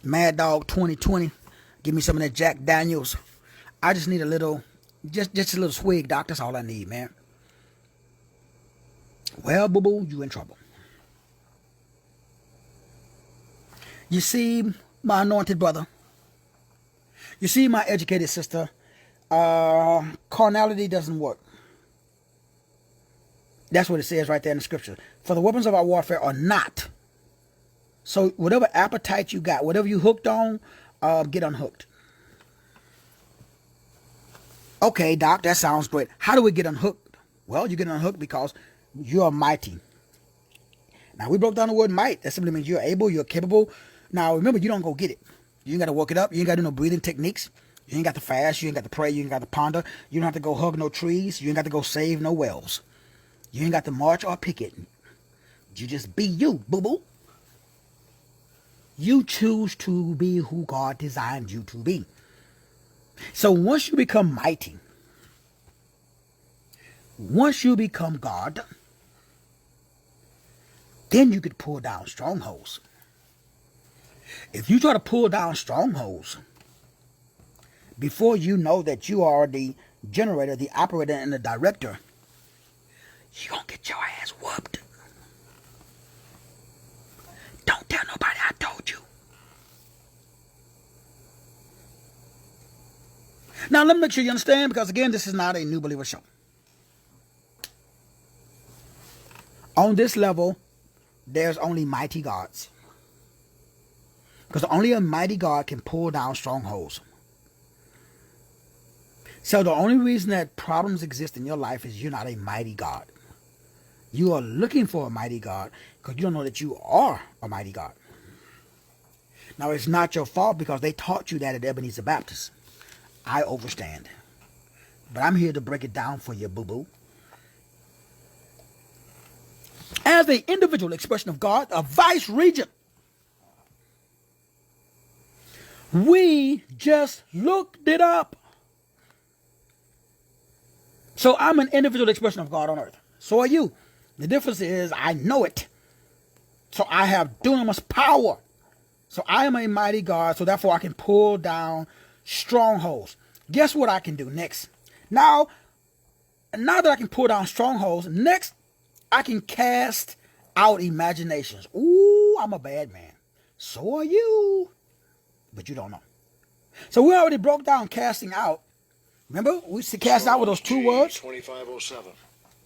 Mad Dog 2020. Give me some of that Jack Daniels. I just need a little, just a little swig, doc. That's all I need, man. Well, boo-boo, you in trouble. You see, my anointed brother. You see, my educated sister. Carnality doesn't work. That's what it says right there in the scripture. For the weapons of our warfare are not. So whatever appetite you got, whatever you hooked on, get unhooked. Okay, doc, that sounds great. How do we get unhooked? Well, you get unhooked because you are mighty. Now, we broke down the word might. That simply means you're able, you're capable. Now, remember, you don't go get it. You ain't got to work it up. You ain't got to do no breathing techniques. You ain't got to fast. You ain't got to pray. You ain't got to ponder. You don't have to go hug no trees. You ain't got to go save no wells. You ain't got to march or picket. You just be you, boo-boo. You choose to be who God designed you to be. So once you become mighty, once you become God, then you could pull down strongholds. If you try to pull down strongholds, before you know that you are the generator, the operator, and the director, you're going to get your ass whooped. Don't tell nobody I told you. Now, let me make sure you understand, because, again, this is not a New Believer show. On this level, there's only mighty gods. Because only a mighty God can pull down strongholds. So the only reason that problems exist in your life is you're not a mighty God. You are looking for a mighty God because you don't know that you are a mighty God. Now, it's not your fault because they taught you that at Ebenezer Baptist. I understand. But I'm here to break it down for you, boo-boo. As an individual expression of God, a vice regent, we just looked it up. So I'm an individual expression of God on earth. So are you. The difference is I know it. So I have dunamis power. So I am a mighty God. So therefore I can pull down strongholds. Guess what I can do next? Now that I can pull down strongholds, next I can cast out imaginations. Ooh, I'm a bad man. So are you. But you don't know. So we already broke down casting out. Remember, we used to cast out with those two words.
2507.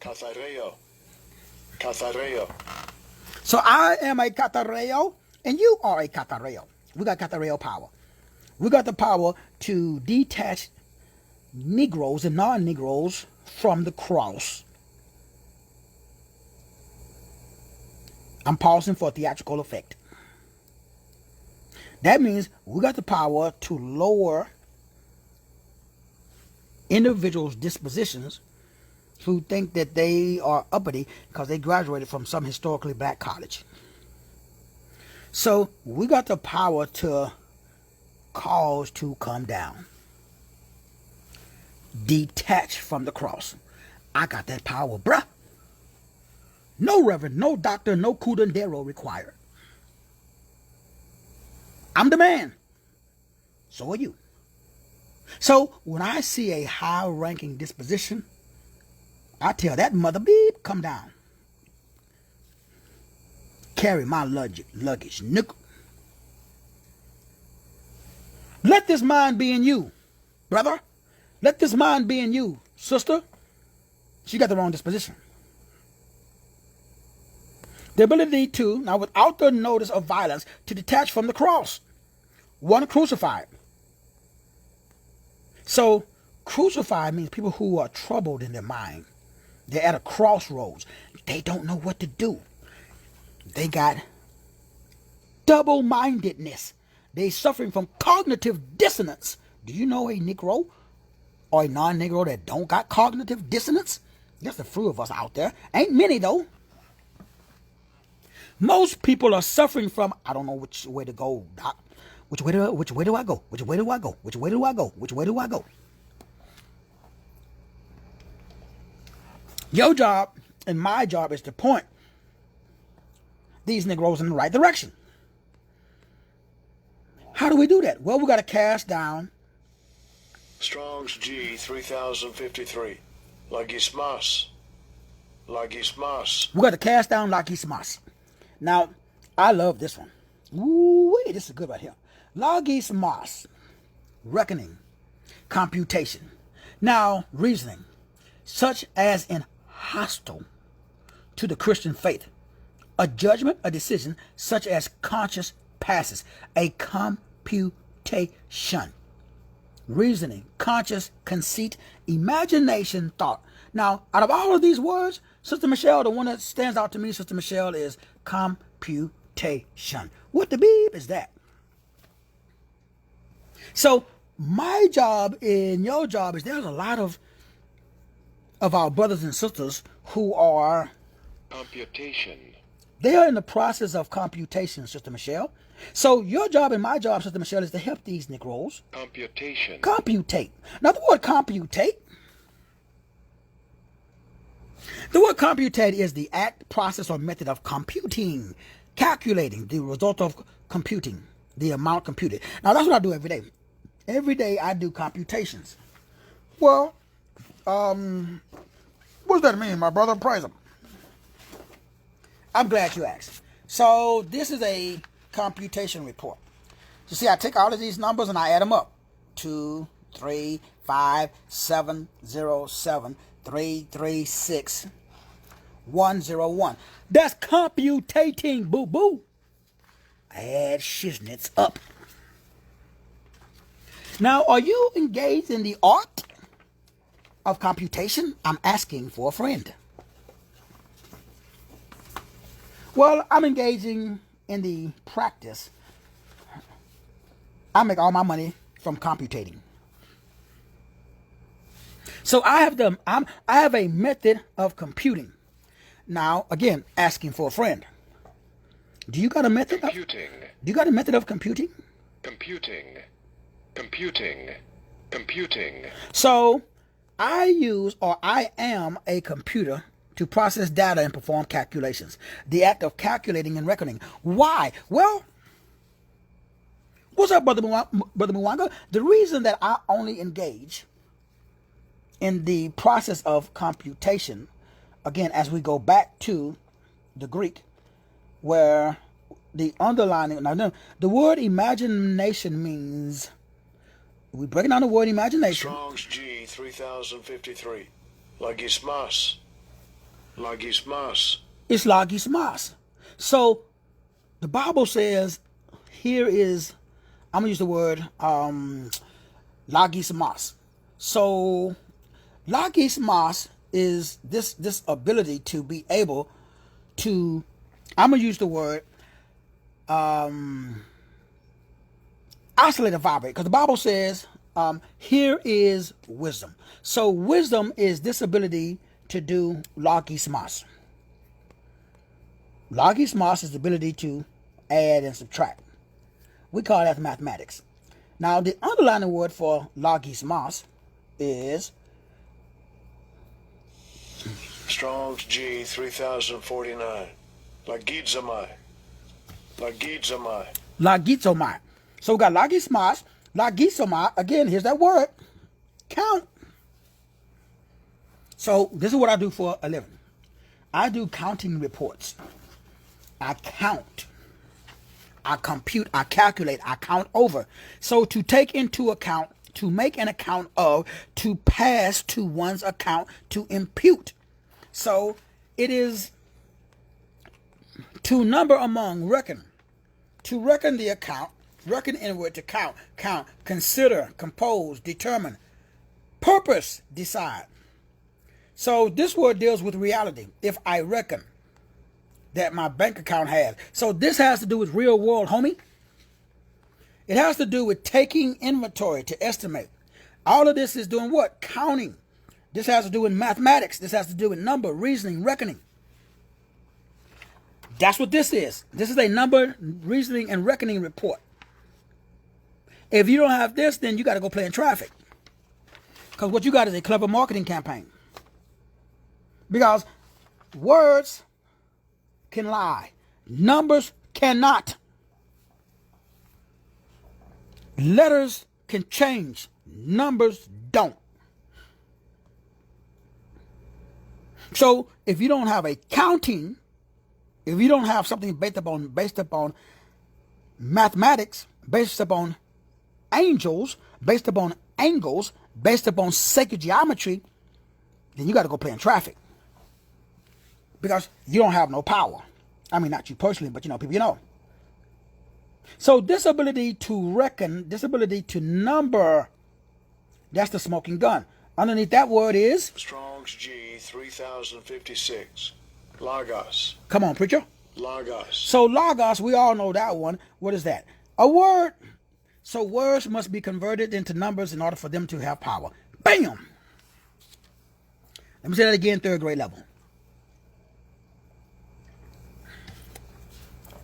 Kathareo. Kathareo.
So I am a katareo, and you are a katareo. We got katareo power. We got the power to detach Negroes and non-Negroes from the cross. I'm pausing for theatrical effect. That means we got the power to lower individuals' dispositions who think that they are uppity because they graduated from some historically black college. So we got the power to cause to come down. Detach from the cross. I got that power, bruh. No reverend, no doctor, no curandero required. I'm the man. So are you. So when I see a high-ranking disposition, I tell that mother beep, come down. Carry my luggage, nickel. Let this mind be in you, brother. Let this mind be in you, sister. She got the wrong disposition. The ability to, now without the notice of violence, to detach from the cross. One crucified. So crucified means people who are troubled in their mind. They're at a crossroads. They don't know what to do. They got double-mindedness. They're suffering from cognitive dissonance. Do you know a Negro or a non-Negro that don't got cognitive dissonance? There's a few of us out there. Ain't many, though. Most people are suffering from, I don't know which way to go, doc. Which way do I go? Which way do I go? Which way do I go? Which way do I go? Your job and my job is to point these Negroes in the right direction. How do we do that? Well, we got to cast down
Strong's G 3053. Lagismas. Lagismas.
We got to cast down logismas. Now, I love this one. Ooh, this is good right here. Logismas, reckoning, computation. Now, reasoning, such as in hostile to the Christian faith. A judgment, a decision, such as conscious passes. A computation. Reasoning, conscious, conceit, imagination, thought. Now, out of all of these words, Sister Michelle, the one that stands out to me, Sister Michelle, is computation. What the beep is that? So, my job and your job is there's a lot of our brothers and sisters who are...
Computation.
They are in the process of computation, Sister Michelle. So your job and my job, Sister Michelle, is to help these Negroes.
Computation.
Computate. Now the word computate. The word computate is the act, process, or method of computing, calculating the result of computing, the amount computed. Now that's what I do every day. Every day I do computations. Well, what does that mean, my brother? Praise him. I'm glad you asked. So this is a computation report. You see, I take all of these numbers and I add them up. 2, 3, 5, 7, 0, 7, 3, 3, 6, 1, 0, 1. That's computating, boo-boo. Add shiznits up. Now, are you engaged in the art of computation? I'm asking for a friend. Well, I'm engaging in the practice. I make all my money from computing. So I have a method of computing. Now, again, asking for a friend. Do you got a method?
Computing.
Do you got a method of computing?
Computing. Computing. Computing.
So I am a computer to process data and perform calculations. The act of calculating and reckoning. Why? Well, what's up, Brother Mwanga? The reason that I only engage in the process of computation, again, as we go back to the Greek, where the underlining, now the word imagination means, we're breaking down the word imagination.
Strong's G 3053. Logismas. Logismas.
It's logismas. So the Bible says, here is, I'm going to use the word logismas. So logismas is this ability to be able to, I'm going to use the word isolate and vibrate, because the Bible says here is wisdom. So wisdom is this ability to do logismas. Logismas is the ability to add and subtract. We call that mathematics. Now the underlying word for logismas is
Strong's G 3049. Lagizamai. Lagizamai.
logizomai. So we got logismas, logizomai. Again, here's that word. Count. So this is what I do for a living. I do counting reports. I count. I compute. I calculate. I count over. So to take into account, to make an account of, to pass to one's account, to impute. So it is to number among, reckon. To reckon the account, reckon inward, to count, consider, compose, determine, purpose, decide. So this word deals with reality. If I reckon that my bank account has. So this has to do with real world, homie. It has to do with taking inventory to estimate. All of this is doing what? Counting. This has to do with mathematics. This has to do with number, reasoning, reckoning. That's what this is. This is a number, reasoning, and reckoning report. If you don't have this, then you got to go play in traffic. Because what you got is a clever marketing campaign. Because words can lie. Numbers cannot. Letters can change. Numbers don't. So if you don't have a counting, if you don't have something based upon mathematics, based upon angels, based upon angles, based upon sacred geometry, then you got to go play in traffic. Because you don't have no power. I mean, not you personally, but people you know. So this ability to reckon, this ability to number, that's the smoking gun. Underneath that word is
Strong's G 3056. Logos.
Come on, preacher.
Logos.
So logos, we all know that one. What is that? A word. So words must be converted into numbers in order for them to have power. Bam! Let me say that again, third grade level.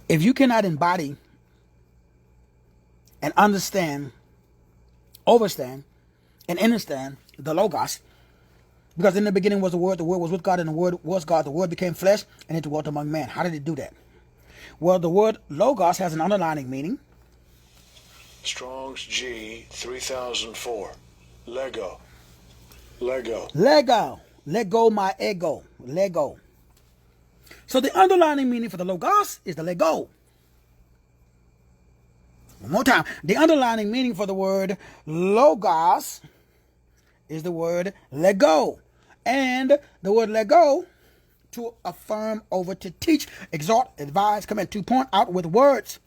If you cannot embody and understand, overstand, and understand the Logos, because in the beginning was the Word was with God, and the Word was God. The Word became flesh, and it dwelt among men. How did it do that? Well, the word Logos has an underlying meaning.
Strong's G 3004. Lego. Lego.
Lego. Let go my ego. Lego. So the underlying meaning for the Logos is the let go. One more time. The underlying meaning for the word Logos is the word let go. And the word let go, to affirm, over, to teach, exhort, advise, command, to point out with words.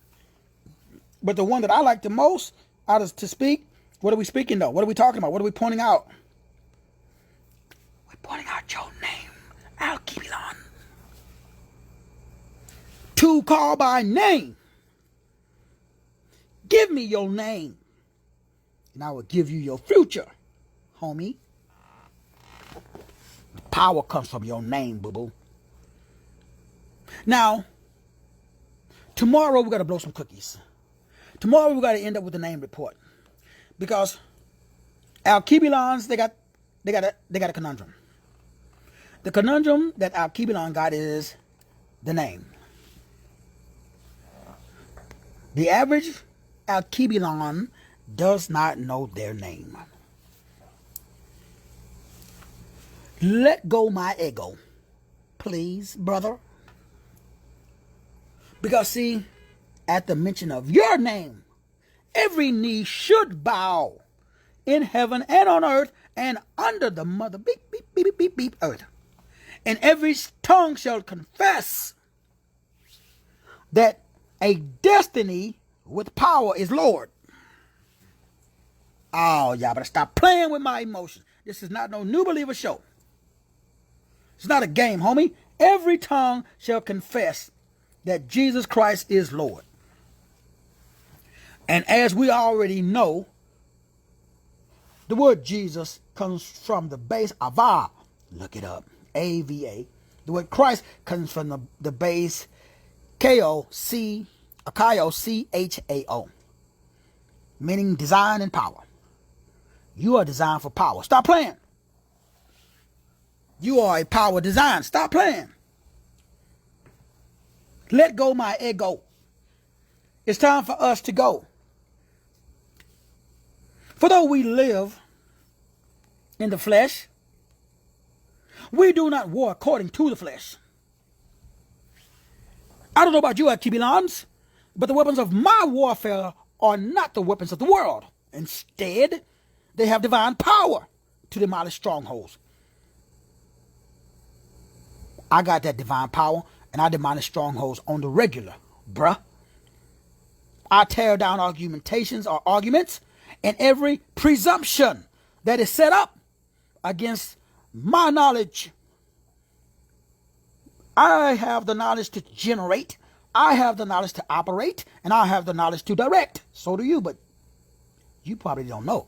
But the one that I like the most out of to speak, what are we speaking though? What are we talking about? What are we pointing out? We're pointing out your name, Al-Kibilon. To call by name. Give me your name, and I will give you your future, homie. Power comes from your name, boo-boo. Now, tomorrow we got to blow some cookies. Tomorrow we got to end up with the name report, because Al-Kibilons, they got a conundrum. The conundrum that Al-Kibilon got is the name. The average Al-Kibilon does not know their name. Let go my ego, please, brother. Because see, at the mention of your name, every knee should bow in heaven and on earth and under the mother beep, beep, beep, beep, beep, beep, earth. And every tongue shall confess that a destiny with power is Lord. Oh, y'all better stop playing with my emotions. This is not no new believer show. It's not a game, homie. Every tongue shall confess that Jesus Christ is Lord. And as we already know, the word Jesus comes from the base Ava. Look it up. A-V-A. The word Christ comes from the base K-O-C-H-A-O. Meaning design and power. You are designed for power. Stop playing. You are a power design. Stop playing. Let go my ego. It's time for us to go. For though we live in the flesh, we do not war according to the flesh. I don't know about you, Al-Kibilons, but the weapons of my warfare are not the weapons of the world. Instead, they have divine power to demolish strongholds. I got that divine power, and I demolish strongholds on the regular, bruh. I tear down argumentations or arguments and every presumption that is set up against my knowledge. I have the knowledge to generate, I have the knowledge to operate, and I have the knowledge to direct. So do you, but you probably don't know.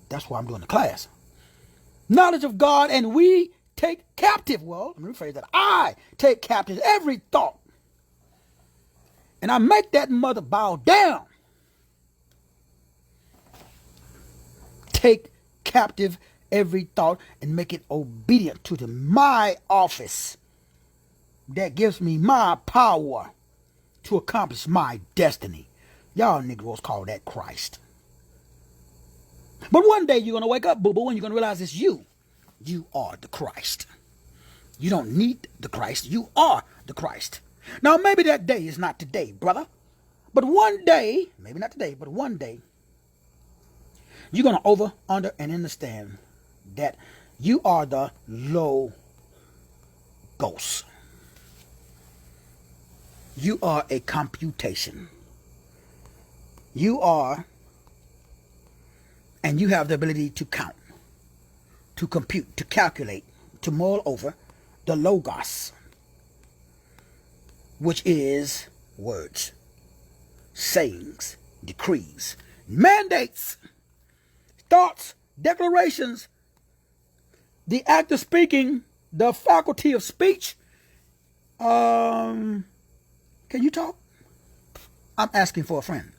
That's why I'm doing the class. Knowledge of God, and we take captive. Well, let me rephrase that. I take captive every thought, and I make that mother bow down. Take captive every thought and make it obedient to my office that gives me my power to accomplish my destiny. Y'all Negroes call that Christ. But one day you're going to wake up, boo-boo, and you're going to realize it's you. You are the Christ. You don't need the Christ. You are the Christ. Now, maybe that day is not today, brother. But one day, maybe not today, but one day, you're going to over, under, and understand that you are the low ghost. You are a computation. You are, and you have the ability to count, to compute, to calculate, to mull over the logos, which is words, sayings, decrees, mandates, thoughts, declarations, the act of speaking, the faculty of speech. Can you talk? I'm asking for a friend.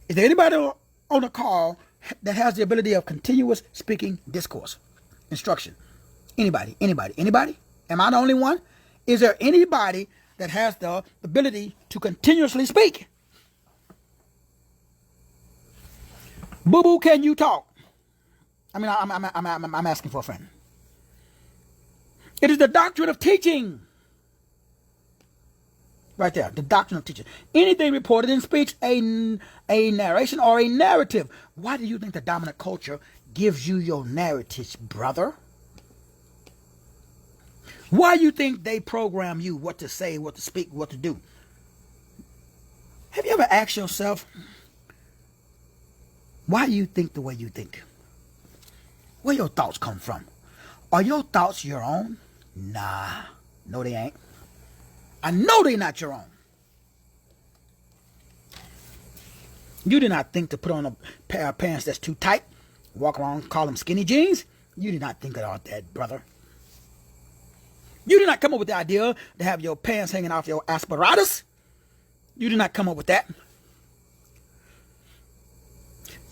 Is there anybody on the call that has the ability of continuous speaking discourse, instruction? Anybody? Am I the only one? Is there anybody that has the ability to continuously speak? Boo-boo, can you talk? I mean, I'm asking for a friend. It is the doctrine of teaching. Right there, the doctrine of teaching. Anything reported in speech, a narration or a narrative. Why do you think the dominant culture gives you your narratives, brother? Why do you think they program you what to say, what to speak, what to do? Have you ever asked yourself, why you think the way you think? Where your thoughts come from? Are your thoughts your own? Nah, no they ain't. I know they're not your own. You did not think to put on a pair of pants that's too tight, walk around, call them skinny jeans. You did not think about that, brother. You did not come up with the idea to have your pants hanging off your aspiratus. You did not come up with that.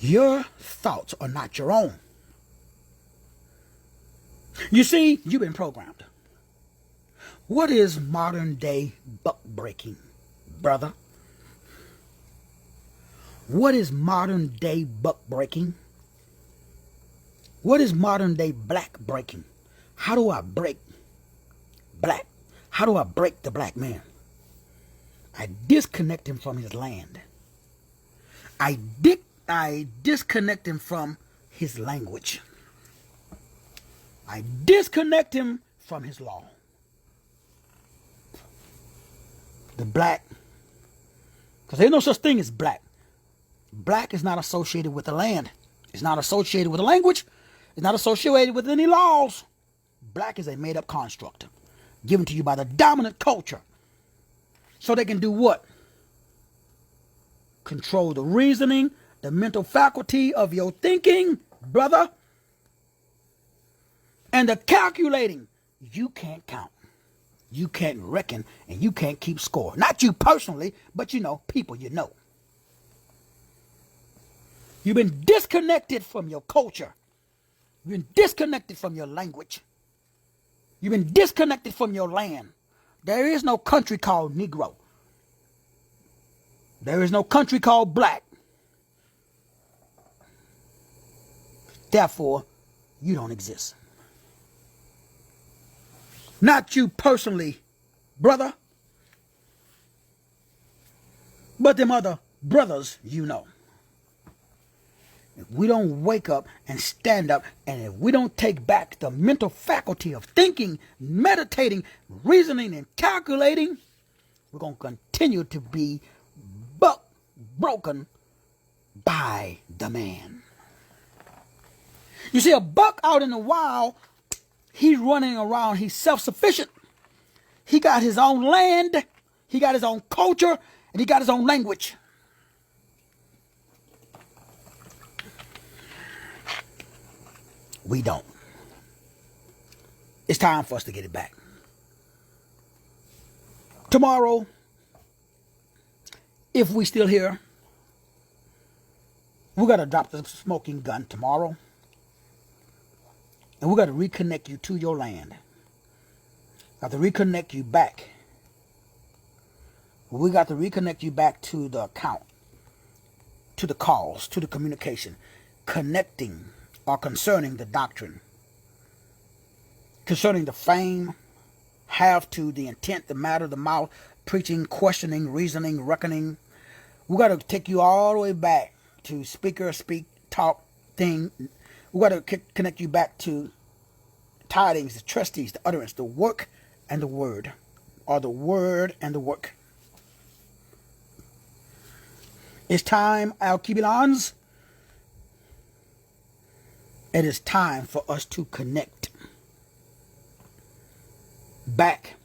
Your thoughts are not your own. You see, you've been programmed. What is modern day buck breaking, brother? What is modern day buck breaking? What is modern day black breaking? How do I break black? How do I break the black man? I disconnect him from his land. I disconnect him from his language. I disconnect him from his law. The black, because there's no such thing as black. Black is not associated with the land. It's not associated with the language. It's not associated with any laws. Black is a made-up construct given to you by the dominant culture. So they can do what? Control the reasoning, the mental faculty of your thinking, brother. And the calculating. You can't count. You can't reckon, and you can't keep score. Not you personally, but you know, people you know. You've been disconnected from your culture. You've been disconnected from your language. You've been disconnected from your land. There is no country called Negro. There is no country called black. Therefore, you don't exist. Not you personally, brother, but them other brothers you know. If we don't wake up and stand up, and if we don't take back the mental faculty of thinking, meditating, reasoning, and calculating, we're going to continue to be broken by the man. You see, a buck out in the wild, he's running around, he's self-sufficient. He got his own land, he got his own culture, and he got his own language. We don't. It's time for us to get it back. Tomorrow, if we still here, we got to drop the smoking gun tomorrow. And we got to reconnect you to your land. Got to reconnect you back. We got to reconnect you back to the account, to the cause, to the communication, connecting or concerning the doctrine, concerning the fame, have to, the intent, the matter, the mouth, preaching, questioning, reasoning, reckoning. We got to take you all the way back to speaker, speak, talk, thing. We got to connect you back to tidings, the trustees, the utterance, the work and the word, or the word and the work. It's time, Alkebulians. It is time for us to connect back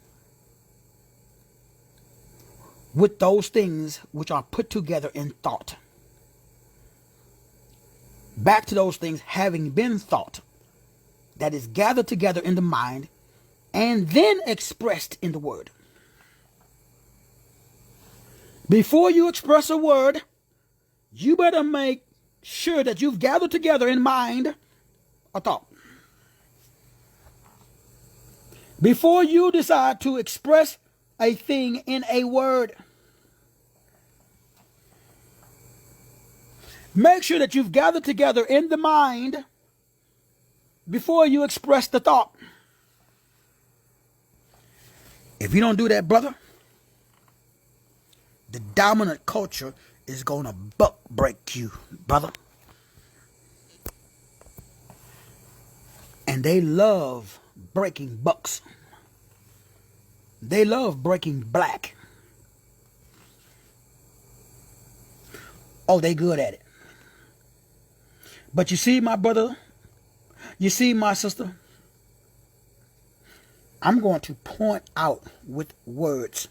with those things which are put together in thought. Back to those things having been thought, that is gathered together in the mind and then expressed in the word. Before you express a word, you better make sure that you've gathered together in mind a thought. Before you decide to express a thing in a word, make sure that you've gathered together in the mind before you express the thought. If you don't do that, brother, the dominant culture is going to buck break you, brother. And they love breaking bucks. They love breaking black. Oh, they good at it. But you see, my brother, you see, my sister, I'm going to point out with words,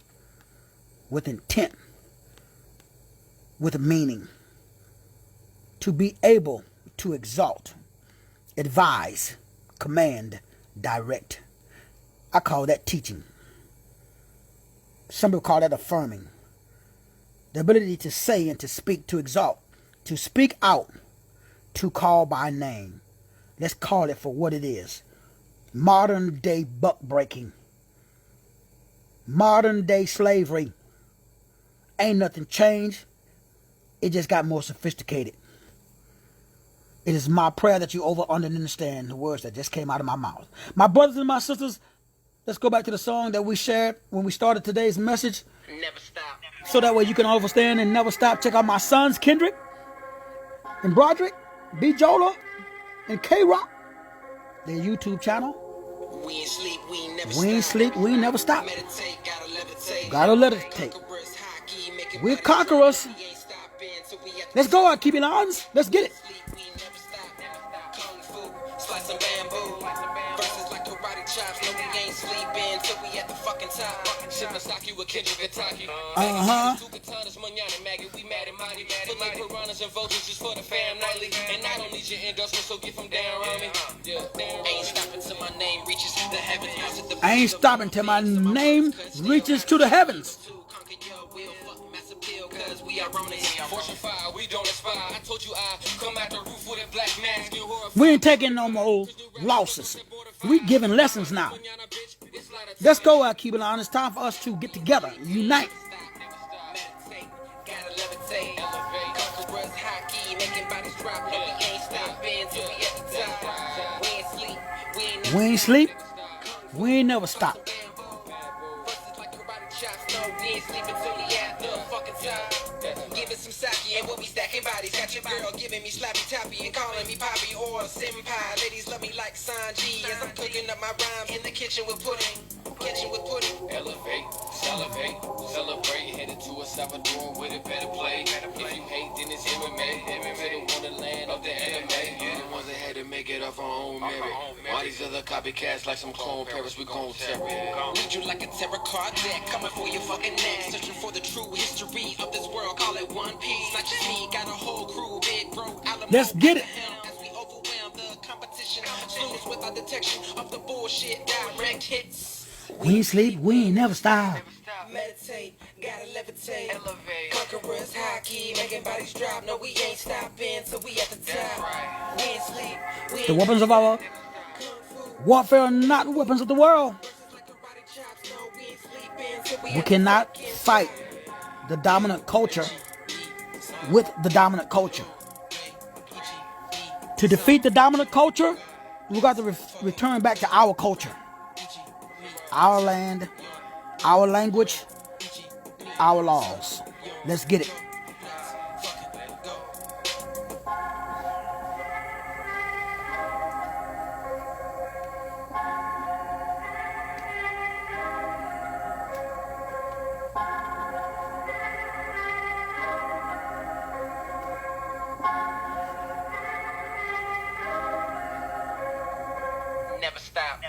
with intent, with meaning, to be able to exalt, advise, command, direct. I call that teaching. Some people call that affirming. The ability to say and to speak, to exalt, to speak out, to call by name. Let's call it for what it is. Modern day buck breaking. Modern day slavery. Ain't nothing changed. It just got more sophisticated. It is my prayer that you understand the words that just came out of my mouth. My brothers and my sisters, let's go back to the song that we shared when we started today's message.
Never stop.
So that way you can understand and never stop. Check out my sons, Kendrick and Broderick, B. Jola, and K-Rock, their YouTube channel.
We ain't sleep, we ain't never
We ain't
stop.
sleep, we ain't never stop.
Meditate, gotta levitate.
Gotta levitate.
Conquerors, hockey, making
We're
bodies
conquerors.
drop. We ain't stopping till we at the
Let's go out, keep it on. Let's get it.
sleep, we ain't never stop. Kung fu, slice some bamboo. Verses like karate chops, no we ain't sleeping till we at the fucking top. Sipping sake with Kendrick Kentucky.
Uh-huh.
Two katanas, manana, maggot, we mad and mighty. Put like piranhas and vultures just for the fam nightly. And I don't need your endorsement, so get from down around me. Ain't stopping till my name reaches the heavens.
I ain't stopping till my name reaches to the heavens.
Fortune 5, we don't aspire. I told you I come out the roof with a black mask.
We ain't taking no more losses. We giving lessons now. Let's go out, keep it on. It's time for us to get together, unite.
Gotta levitate, elevate. Conquerors, hockey, making bodies drop. No, we ain't stopping till we at the top. We ain't sleep, we ain't never
We ain't sleep. We ain't never stop.
verses like karate chops. No, we ain't sleeping till we at the fucking top. Give it some sake and we'll be stacking bodies. Got your girl giving me slappy tappy and calling me poppy or senpai. Ladies love me like Sanji as I'm cooking up my rhymes in the kitchen with pudding. Kitchen with pudding.
Elevate, celebrate, celebrate. Headed to a Salvador with a better play. If you hate, then it's MMA. To the wonderland of the anime. You're the ones that had to make it off our own merit. Why these other copycats like some clone parents? We gon' tear it.
Need you like a tarot card deck, coming for your fucking neck. Searching for the true history of this world, call it One Piece. Not just me, got a whole crew, big bro, Alamo.
Let's get it.
As we overwhelm the competition, students without detection of the bullshit, direct hits.
We ain't sleep. We ain't never stop.
Meditate, gotta levitate.
Elevate.
Conquerors, hockey, making bodies drop. No, we ain't stopping till we at the top. We ain't sleep, we ain't
The weapons of our warfare are not weapons of the world.
like karate chops. No, we ain't sleeping till we
We cannot fight the dominant culture with the dominant culture. To defeat the dominant culture, we got to return back to our culture, our land, our language, our laws. Let's get it.
never stop.